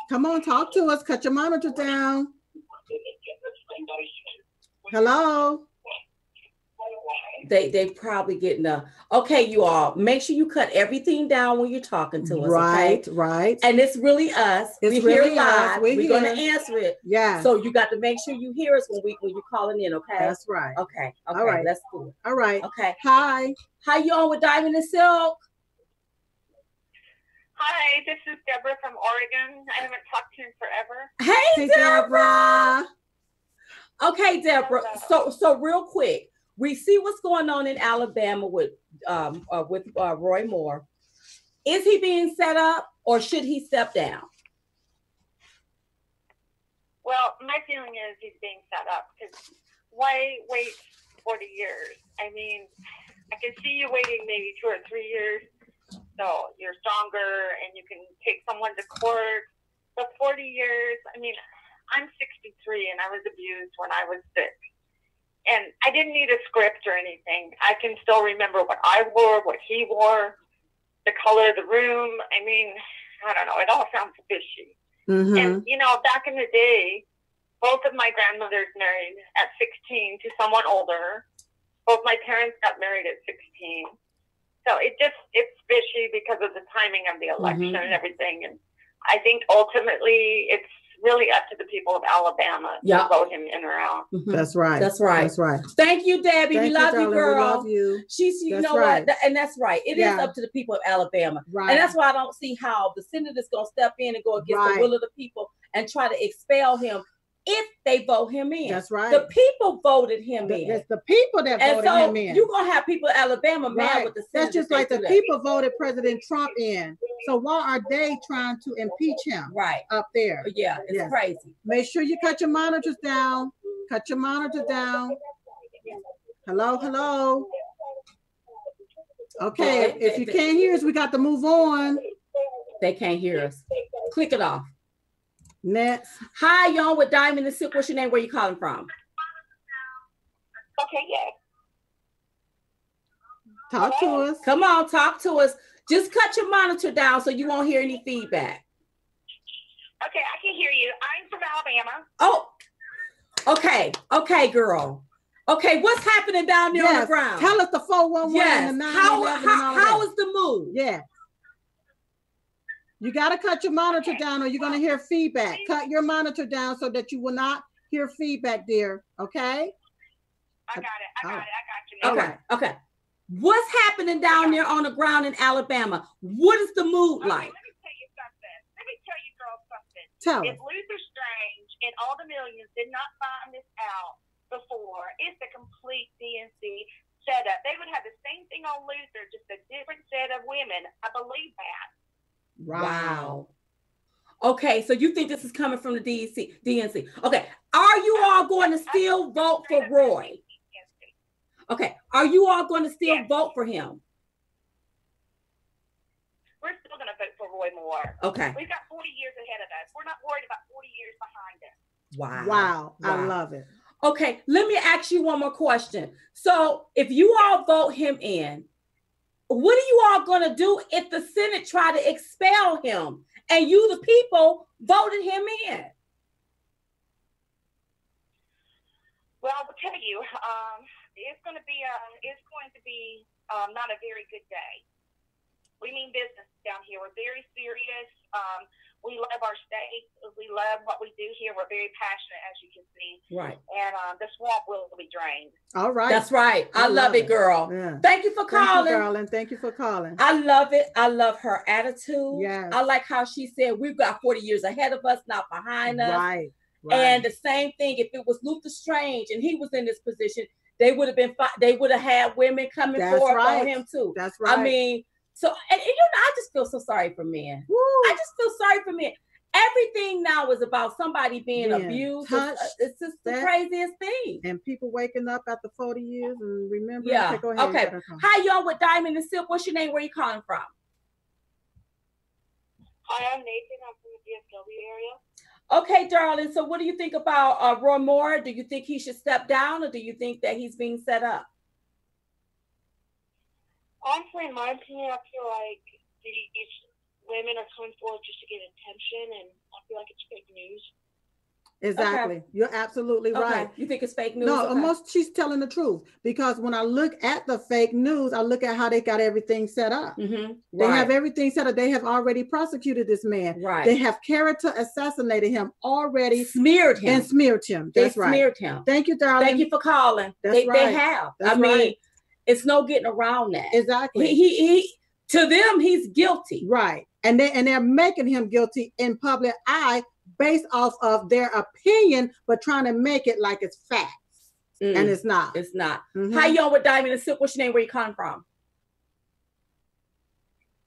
Come on, talk to us. Cut your monitor down. Hello.
They probably getting okay, you all make sure you cut everything down when you're talking to us.
Right,
okay?
Right.
And it's really us.
It's
we're
really
here live.
Us.
We're gonna answer it.
Yeah.
So you got to make sure you hear us when you're calling in, okay?
That's right.
Okay.
All right.
Let's do it.
All right.
Okay.
Hi.
How you on with Diamond and Silk?
Hi, this is Deborah from Oregon. I haven't talked to you in forever.
Hey, Deborah. Okay, Deborah. So real quick, we see what's going on in Alabama with Roy Moore. Is he being set up, or should he step down?
Well, my feeling is he's being set up, because why wait 40 years? I mean, I can see you waiting maybe 2 or 3 years, so you're stronger and you can take someone to court. But 40 years, I mean, I'm 63 and I was abused when I was 6. And I didn't need a script or anything. I can still remember what I wore, what he wore, the color of the room. I mean, I don't know. It all sounds fishy.
Mm-hmm.
And, you know, back in the day, both of my grandmothers married at 16 to someone older. Both my parents got married at 16. So it's fishy because of the timing of the election and everything. And I think ultimately it's really up to the people of Alabama to vote him in or out.
Mm-hmm.
That's right.
That's right.
That's right.
Thank you, Debbie. We love you, girl.
We love you.
She's, you
that's
know
right.
what? And that's right. It is up to the people of Alabama.
Right.
And that's why I don't see how the Senator's going to step in and go against the will of the people and try to expel him if they vote him in.
That's right.
The people voted him in.
It's the people that voted him in.
You're going to have people in Alabama mad with the Senator.
That's just like the people voted President Trump in. So why are they trying to impeach him?
Right.
Up there.
Yeah, it's crazy.
Make sure you cut your monitors down. Cut your monitor down. Hello, hello. Okay, if you can't hear us, we got to move on.
They can't hear us. Click it off.
Next.
Hi, y'all with Diamond and Silk. What's your name? Where you calling from?
Okay, yeah.
Talk to us.
Come on, talk to us. Just cut your monitor down so you won't hear any feedback.
Okay, I can hear you. I'm from Alabama.
Oh, okay. Okay, girl. Okay, what's happening down there on the ground?
Tell us the 411 and the 911
how is the move?
Yeah. You got to cut your monitor down or you're going to hear feedback. Cut your monitor down so that you will not hear feedback, dear. Okay?
I got it. I got you.
Okay. Okay. What's happening down there on the ground in Alabama? What is the mood like?
Let me tell you something. Let me tell you girls something.
Tell
If
us.
Luther Strang did not find this out before. It's a complete DNC setup. They would have the same thing on Luther, just a different set of women. I believe that.
Wow. Okay, so you think this is coming from the DNC? Okay, are you all going to still vote for Roy? Okay, are you all going to still vote for him?
We're still going to vote for Roy Moore.
Okay.
We've got 40 years ahead of us. We're not worried about 40 years behind us.
Wow. I love it.
Okay, let me ask you one more question. So if you all vote him in, what are you all going to do if the Senate try to expel him and you, the people, voted him in?
Well, I will tell you, it's going to be not a very good day. We mean business down here. We're very serious. We love our state. We love what we do here. We're very passionate, as you can see.
Right.
And the swamp will be drained.
All right.
That's right. I love it, girl. Yeah. Thank you for calling.
Thank you, darling. Thank you for calling.
I love it. I love her attitude.
Yes.
I like how she said we've got 40 years ahead of us, not behind us.
Right.
And the same thing, if it was Luther Strange and he was in this position, they would have had women coming forward on him too.
That's right.
I mean, so, and you know, I just feel so sorry for men. Woo. I just feel sorry for men. Everything now is about somebody being abused. It's just the craziest thing.
And people waking up after 40 years and remembering.
Yeah. Okay. Hi, y'all with Diamond and Silk. What's your name? Where you calling from?
Hi, I'm Nathan. I'm from the DFW area.
Okay, darling. So what do you think about Roy Moore? Do you think he should step down, or do you think that he's being set up?
Honestly, in my opinion, I feel like these women are coming forward just to get attention, and I feel like it's fake news.
Exactly. Okay. You're absolutely right.
You think it's fake news?
No, she's telling the truth, because when I look at the fake news, I look at how they got everything set up. Mm-hmm. They have everything set up. They have already prosecuted this man.
Right.
They have character assassinated him already.
Smeared him.
And smeared him. That's right.
Smeared him.
Thank you, darling.
Thank you for calling. They have.
That's
I mean, it's no getting around that.
Exactly.
He to them, he's guilty.
Right. And they're making him guilty in public eye based off of their opinion, but trying to make it like it's facts. And it's not.
It's not. Mm-hmm. Hi, y'all with Diamond and Silk. What's your name? Where you calling from?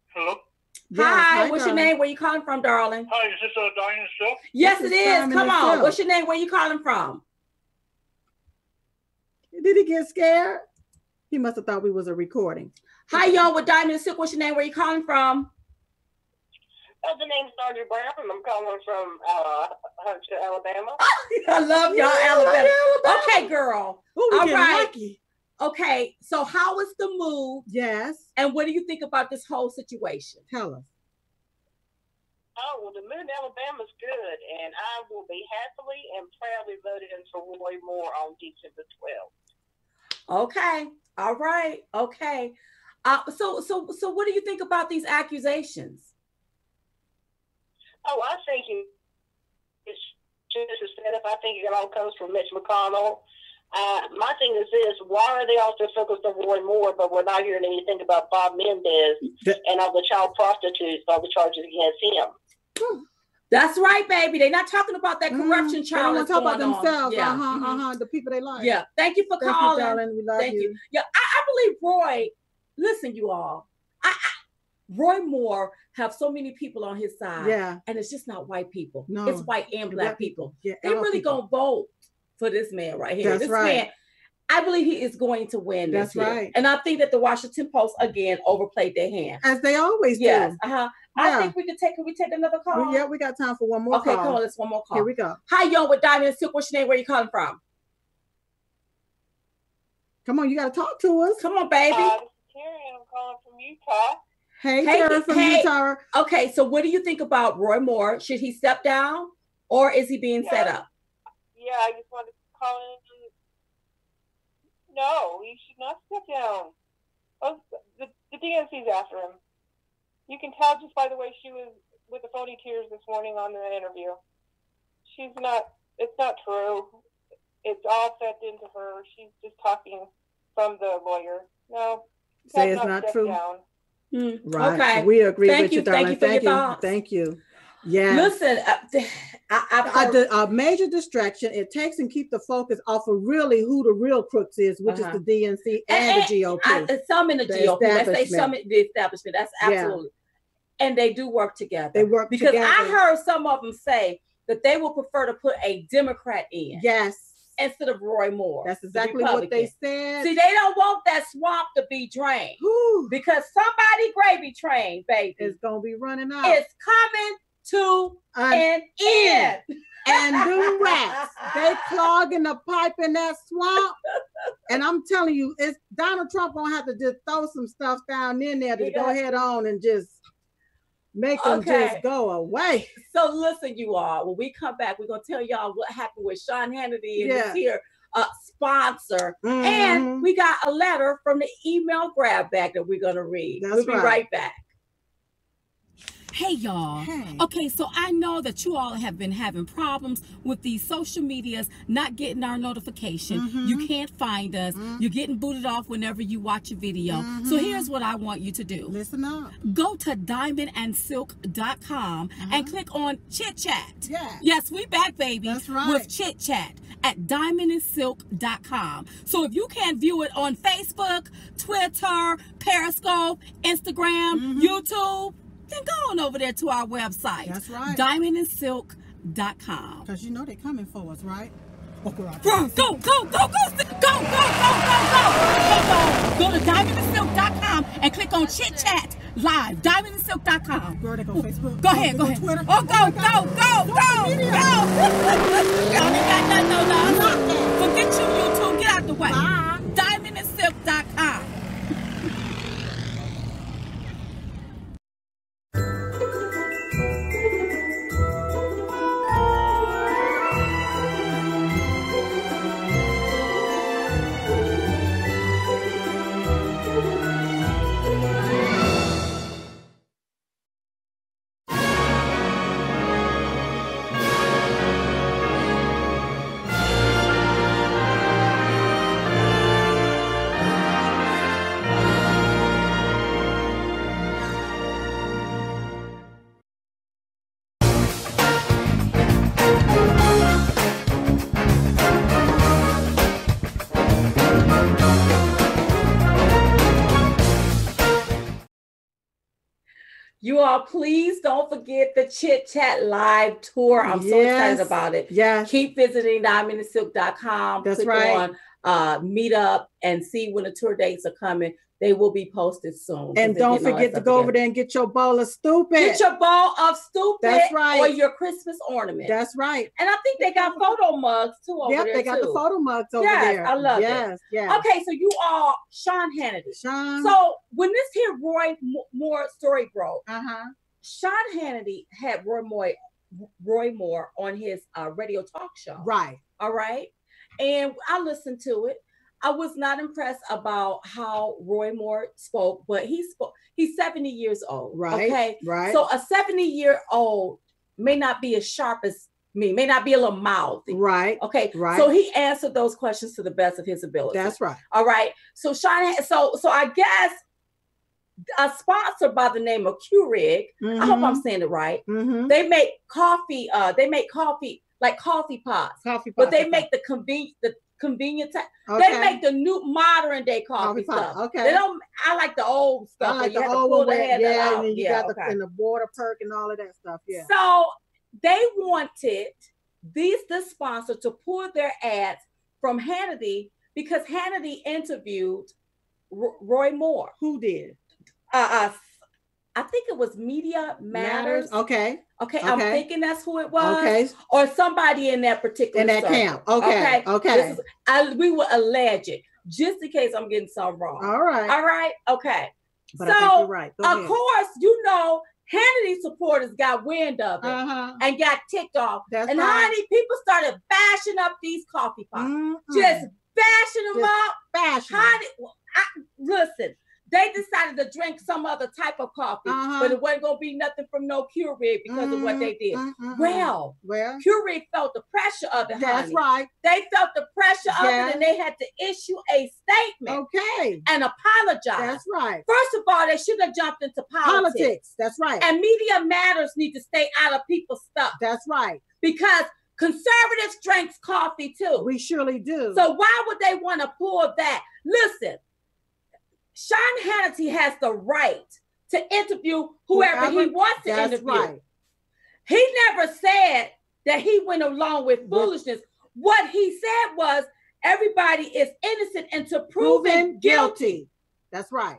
Hello?
Yes, hi, what's your name? Where you calling from, darling?
Hi, is this Diamond and Silk?
Yes, it is. Come on. What's your name? Where you calling from?
Did he get scared? He must have thought we was a recording.
Hi, y'all with Diamond and Silk. What's your name? Where you calling from?
The name's Sandra Brown, and I'm calling from Huntsville, Alabama.
I love y'all, Alabama. Okay, girl.
Ooh, all right. Lucky.
Okay, so how is the move?
Yes.
And what do you think about this whole situation?
Tell us.
Oh, well, the move in Alabama is good, and I will be happily and proudly voted in for Roy Moore on December 12th.
Okay. All right. Okay. So what do you think about these accusations?
Oh, I think it's just a setup. I think it all comes from Mitch McConnell. My thing is this: why are they all so focused on Roy Moore, but we're not hearing anything about Bob Mendez and all the child prostitutes, all the charges against him?
That's right, baby. They're not talking about that corruption charge.
They don't want to talk about themselves.
Yeah.
The people they like.
Yeah. Thank you for calling.
You, darling. We love you.
Yeah, I believe Roy. Listen, you all. Roy Moore have so many people on his side.
Yeah.
And it's just not white people.
No.
It's white and black people.
Yeah,
they really gonna vote for this man right here.
That's
this
right.
man, I believe he is going to win this.
That's right.
And I think that the Washington Post again overplayed their hand.
As they always do.
Yes. I think we take another call?
Yeah, we got time for one more call.
Okay, come on, let's one more call.
Here we go.
Hi, y'all with Diamond and Silk. What's your name? Where you calling from?
Come on, you gotta talk to us.
Come on, baby.
Terry, I'm calling from Utah.
Hey, Tara from Utah.
Okay, so what do you think about Roy Moore? Should he step down, or is he being set up?
Yeah, I just wanted to call in. No, he should not step down. Oh, the DNC's after him. You can tell just by the way she was with the phony tears this morning on the interview. She's not. It's not true. It's all fed into her. She's just talking from the lawyer. No,
say it's not true.
Down.
Right.
Okay.
We agree with you, darling.
Thank you for your thoughts.
Thank you. Yeah.
Listen,
a major distraction. It takes and keep the focus off of really who the real crooks is, which is the DNC and the GOP.
Some in the GOP. Let's say some in the establishment. That's absolutely. Yeah. And they do work together.
They work
because
together.
I heard some of them say that they would prefer to put a Democrat in.
Yes.
Instead of Roy Moore.
That's exactly what they said.
See, they don't want that swamp to be drained.
Whew.
Because somebody gravy train, baby,
is going to be running out.
It's coming to an end.
And them rats, they clogging the pipe in that swamp. And I'm telling you, it's Donald Trump going to have to just throw some stuff down in there to go ahead on and just make them just go away.
So listen, you all, when we come back, we're going to tell y'all what happened with Sean Hannity and this here sponsor. And we got a letter from the email grab bag that we're going to read. We'll be right back.
Hey, y'all. Hey. Okay, so I know that you all have been having problems with these social medias not getting our notification. You can't find us. You're getting booted off whenever you watch a video. So here's what I want you to do.
Listen up.
Go to diamondandsilk.com and click on Chit Chat.
Yeah.
Yes, we back, baby.
That's right.
With Chit Chat at diamondandsilk.com. So if you can't view it on Facebook, Twitter, Periscope, Instagram, YouTube, then go on over there to our website.
That's right.
diamondandsilk.com.
Because you know they're coming for us, right?
Go to diamondandsilk.com and click on Chit Chat Live. Diamondandsilk.com.
Girl, they go Facebook.
Go ahead.
Twitter.
Oh, go. No. Forget you, YouTube. Get out the way. Diamondandsilk.com.
You all, please don't forget the Chit Chat Live tour. I'm so excited about it.
Yes.
Keep visiting diamondandsilk.com.
That's
Click
right.
on meet up and see when the tour dates are coming. They will be posted soon.
And don't forget to go over there and get your bowl of stupid.
Get your bowl of stupid.
That's right.
Or your Christmas ornament.
That's right.
And I think they got photo mugs too over there.
Yep, they got the photo mugs over there.
I love
it. Yes.
Okay, so you all, Sean Hannity. So when this here Roy Moore story broke, Sean Hannity had Roy Moore on his radio talk show.
Right.
All right. And I listened to it. I was not impressed about how Roy Moore spoke, but he's 70 years old.
Right.
Okay.
Right.
So a 70-year-old may not be as sharp as me, may not be a little mouthy.
Right.
Okay.
Right.
So he answered those questions to the best of his ability.
That's right.
All right. So so I guess a sponsor by the name of Keurig, I hope I'm saying it right. They make coffee. Like coffee pots. But they make the convenient type.
Okay.
They make the new modern day coffee stuff.
Okay.
They don't. I like the old stuff.
I like
the
old one. And then you got
okay.
the water perk and all of that stuff. Yeah.
So they wanted the sponsor to pull their ads from Hannity because Hannity interviewed Roy Moore.
Who did?
I think it was Media Matters.
Okay.
I'm thinking that's who it was.
Okay.
Or somebody in that particular
camp. Okay.
We will allege it, just in case I'm getting something wrong.
All right.
Okay.
But I think you're right.
Of course, Hannity supporters got wind of it and got ticked off.
And
honey, people started bashing up these coffee pots. Just bashing them up. Honey, listen. They decided to drink some other type of coffee, but it wasn't going to be nothing from no Keurig because of what they did. Well, Keurig felt the pressure of it,
That's right.
They felt the pressure of it, and they had to issue a statement and apologize.
That's right.
First of all, they should have jumped into politics.
That's right.
And Media Matters need to stay out of people's stuff.
That's right.
because conservatives drink coffee too.
We surely do.
So why would they want to pull that? Listen, Sean Hannity has the right to interview whoever he wants to interview. Right. He never said that he went along with foolishness. What he said was everybody is innocent until proven guilty.
That's right.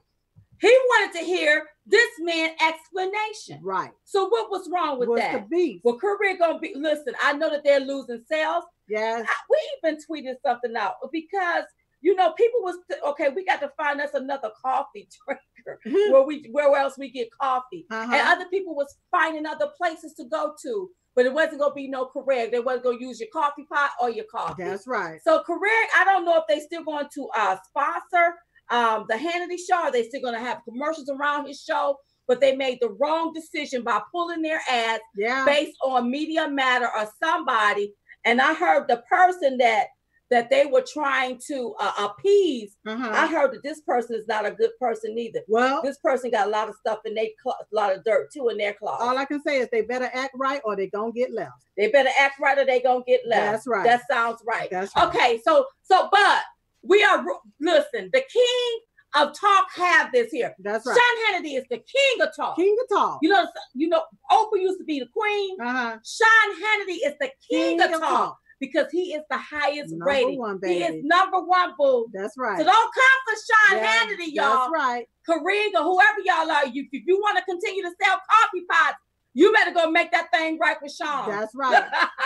He wanted to hear this man's explanation.
Right.
So what was wrong with that?
The beef?
Well, Keurig gonna be. Listen, I know that they're losing sales.
Yes.
We even tweeted something out because people was okay. We got to find us another coffee drinker where else we get coffee, and other people was finding other places to go to. But it wasn't going to be no Keurig. They wasn't going to use your coffee pot or your coffee.
That's right.
So Keurig, I don't know if they still going to sponsor the Hannity show. Or they still going to have commercials around his show. But they made the wrong decision by pulling their ads based on Media Matter or somebody. And I heard the person that they were trying to appease. I heard that this person is not a good person either.
Well,
this person got a lot of stuff in their a lot of dirt too in their closet.
All I can say is they better act right or they gonna get left.
They better act right or they gonna get left.
That's right.
That sounds right.
That's right.
Okay, but we are listen. The king of talk have this here.
That's right.
Sean Hannity is the king of talk.
King of talk.
You know, Oprah used to be the queen. Sean Hannity is the king of talk. Because he is the highest rated. He is number one, boo.
That's right.
So don't come for Sean Hannity, y'all.
That's right.
Keurig or whoever y'all are, if you want to continue to sell coffee pots, you better go make that thing right with Sean.
That's right.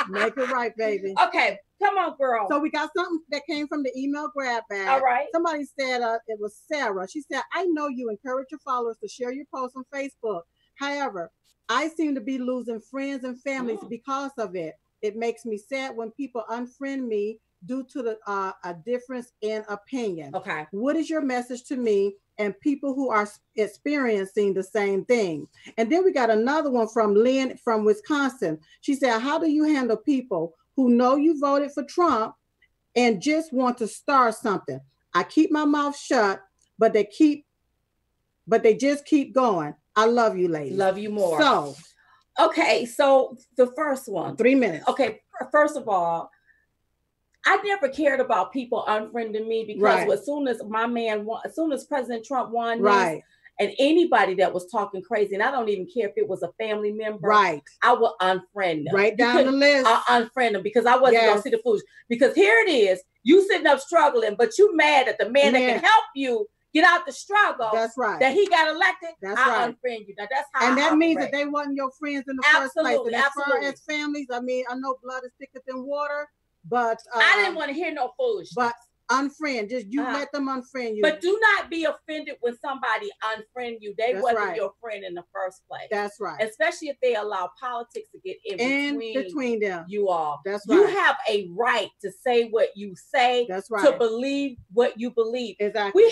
Make it right, baby.
Okay, come on, girl.
So we got something that came from the email grab bag.
All right.
Somebody said it was Sarah. She said, I know you encourage your followers to share your posts on Facebook. However, I seem to be losing friends and families because of it. It makes me sad when people unfriend me due to a difference in opinion.
Okay.
What is your message to me and people who are experiencing the same thing? And then we got another one from Lynn from Wisconsin. She said, how do you handle people who know you voted for Trump and just want to start something? I keep my mouth shut, but they just keep going. I love you, ladies.
Love you more.
So,
okay, so the first one.
3 minutes.
Okay, first of all, I never cared about people unfriending me because as soon as President Trump won, and anybody that was talking crazy, and I don't even care if it was a family member, I would unfriend them.
Right down the list.
I'll unfriend them because I wasn't going to see the fools. Because here it is, you sitting up struggling, but you mad at the man that can help you get out the struggle.
That's right.
That he got elected.
That's
I
right.
Unfriend you. Now that's how.
And that means that they wasn't your friends in the first place. And as far as families, I mean, I know blood is thicker than water, but
I didn't want to hear no foolishness.
But unfriend, just let them unfriend you.
But do not be offended when somebody unfriend you. They wasn't your friend in the first place.
That's right.
Especially if they allow politics to get in between
them.
You all.
That's right.
You have a right to say what you say.
That's right.
To believe what you believe.
Exactly.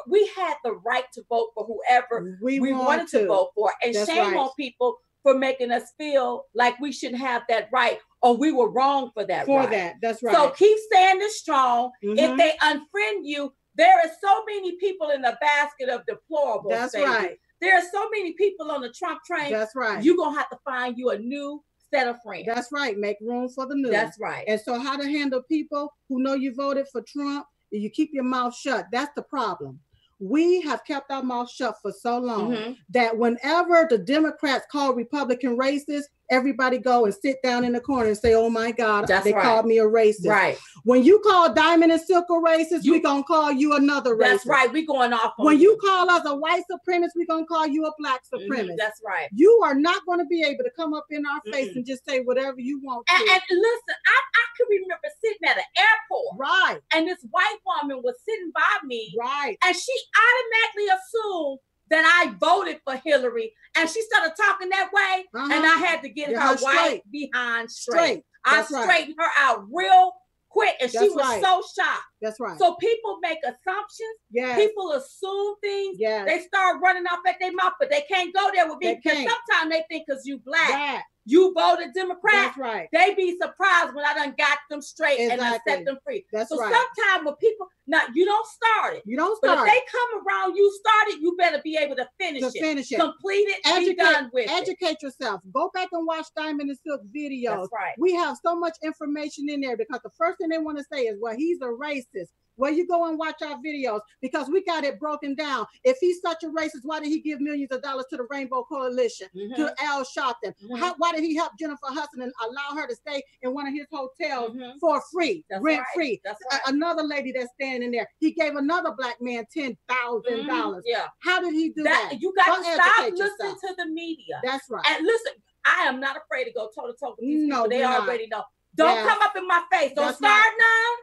We had the right to vote for whoever we wanted to vote for. And shame on people for making us feel like we shouldn't have that right or we were wrong for that right.
That's right.
So keep standing strong. If they unfriend you, there are so many people in the basket of deplorables.
That's
baby.
Right.
There are so many people on the Trump train.
That's right.
You're going to have to find you a new set of friends.
That's right. Make room for the new.
That's right.
And so how to handle people who know you voted for Trump, you keep your mouth shut. That's the problem. We have kept our mouth shut for so long that whenever the Democrats call Republican racist, everybody go and sit down in the corner and say, oh my God, they called me a racist.
Right.
When you call Diamond and Silk a racist, we're going to call you another racist.
That's right. We're going off on
when you call us a white supremacist, we're going to call you a black supremacist.
That's right.
You are not going to be able to come up in our face and just say whatever you want to.
And listen, I can remember sitting at an airport.
Right.
And this white woman was sitting by me.
Right.
And she automatically assumed that I voted for Hillary. And she started talking that way. And I had to get her white behind straight. I straightened her out real quick. And she was so shocked.
That's right.
So people make assumptions.
Yes.
People assume things.
Yes.
They start running off at their mouth, but they can't go there with me because sometimes they think because you black you voted Democrat.
That's right.
They be surprised when I done got them straight and I set them free.
That's
so
right.
sometimes when people, now you don't start it.
You don't start.
But if they come around, you started, you better be able to finish it. Complete it, be done with it.
Educate yourself. Go back and watch Diamond and Silk videos.
That's right.
We have so much information in there because the first thing they want to say is, well, he's a racist. Well, you go and watch our videos because we got it broken down. If he's such a racist, why did he give millions of dollars to the Rainbow Coalition, to Al Sharpton? Why did he help Jennifer Hudson and allow her to stay in one of his hotels for free, rent free?
That's right.
Another lady that's standing there, he gave another black man $10,000.
Yeah.
How did he do that?
You got to stop listening to the media.
That's right.
And listen, I am not afraid to go toe to toe with these people. They already know. Don't come up in my face. Don't start none.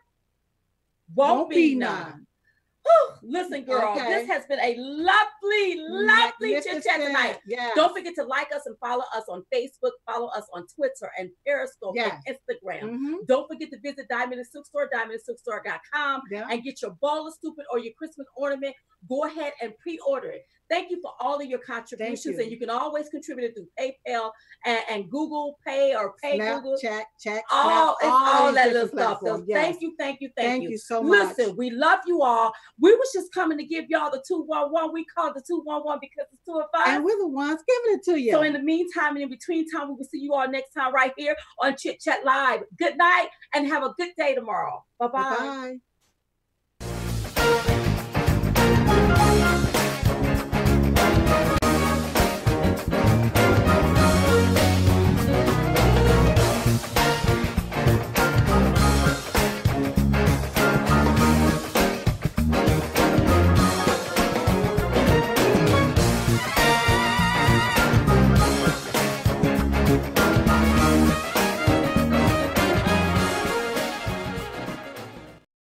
Won't be none. Listen, girl, this has been a lovely chit chat tonight.
Yes.
Don't forget to like us and follow us on Facebook, follow us on Twitter and Periscope and Instagram. Don't forget to visit Diamond and Silk Store, diamondandsilkstore.com, and get your ball of stupid or your Christmas ornament. Go ahead and pre-order it. Thank you for all of your contributions, and you can always contribute it through PayPal and Google Pay or Pay Google.
Check,
all that little stuff. So thank you
so much.
Listen, we love you all. We was just coming to give y'all the 211. We called the 211 because it's 2 of us.
And we're the ones giving it to you.
So in the meantime and in between time, we will see you all next time right here on Chit Chat Live. Good night and have a good day tomorrow. Bye-bye.
Bye-bye.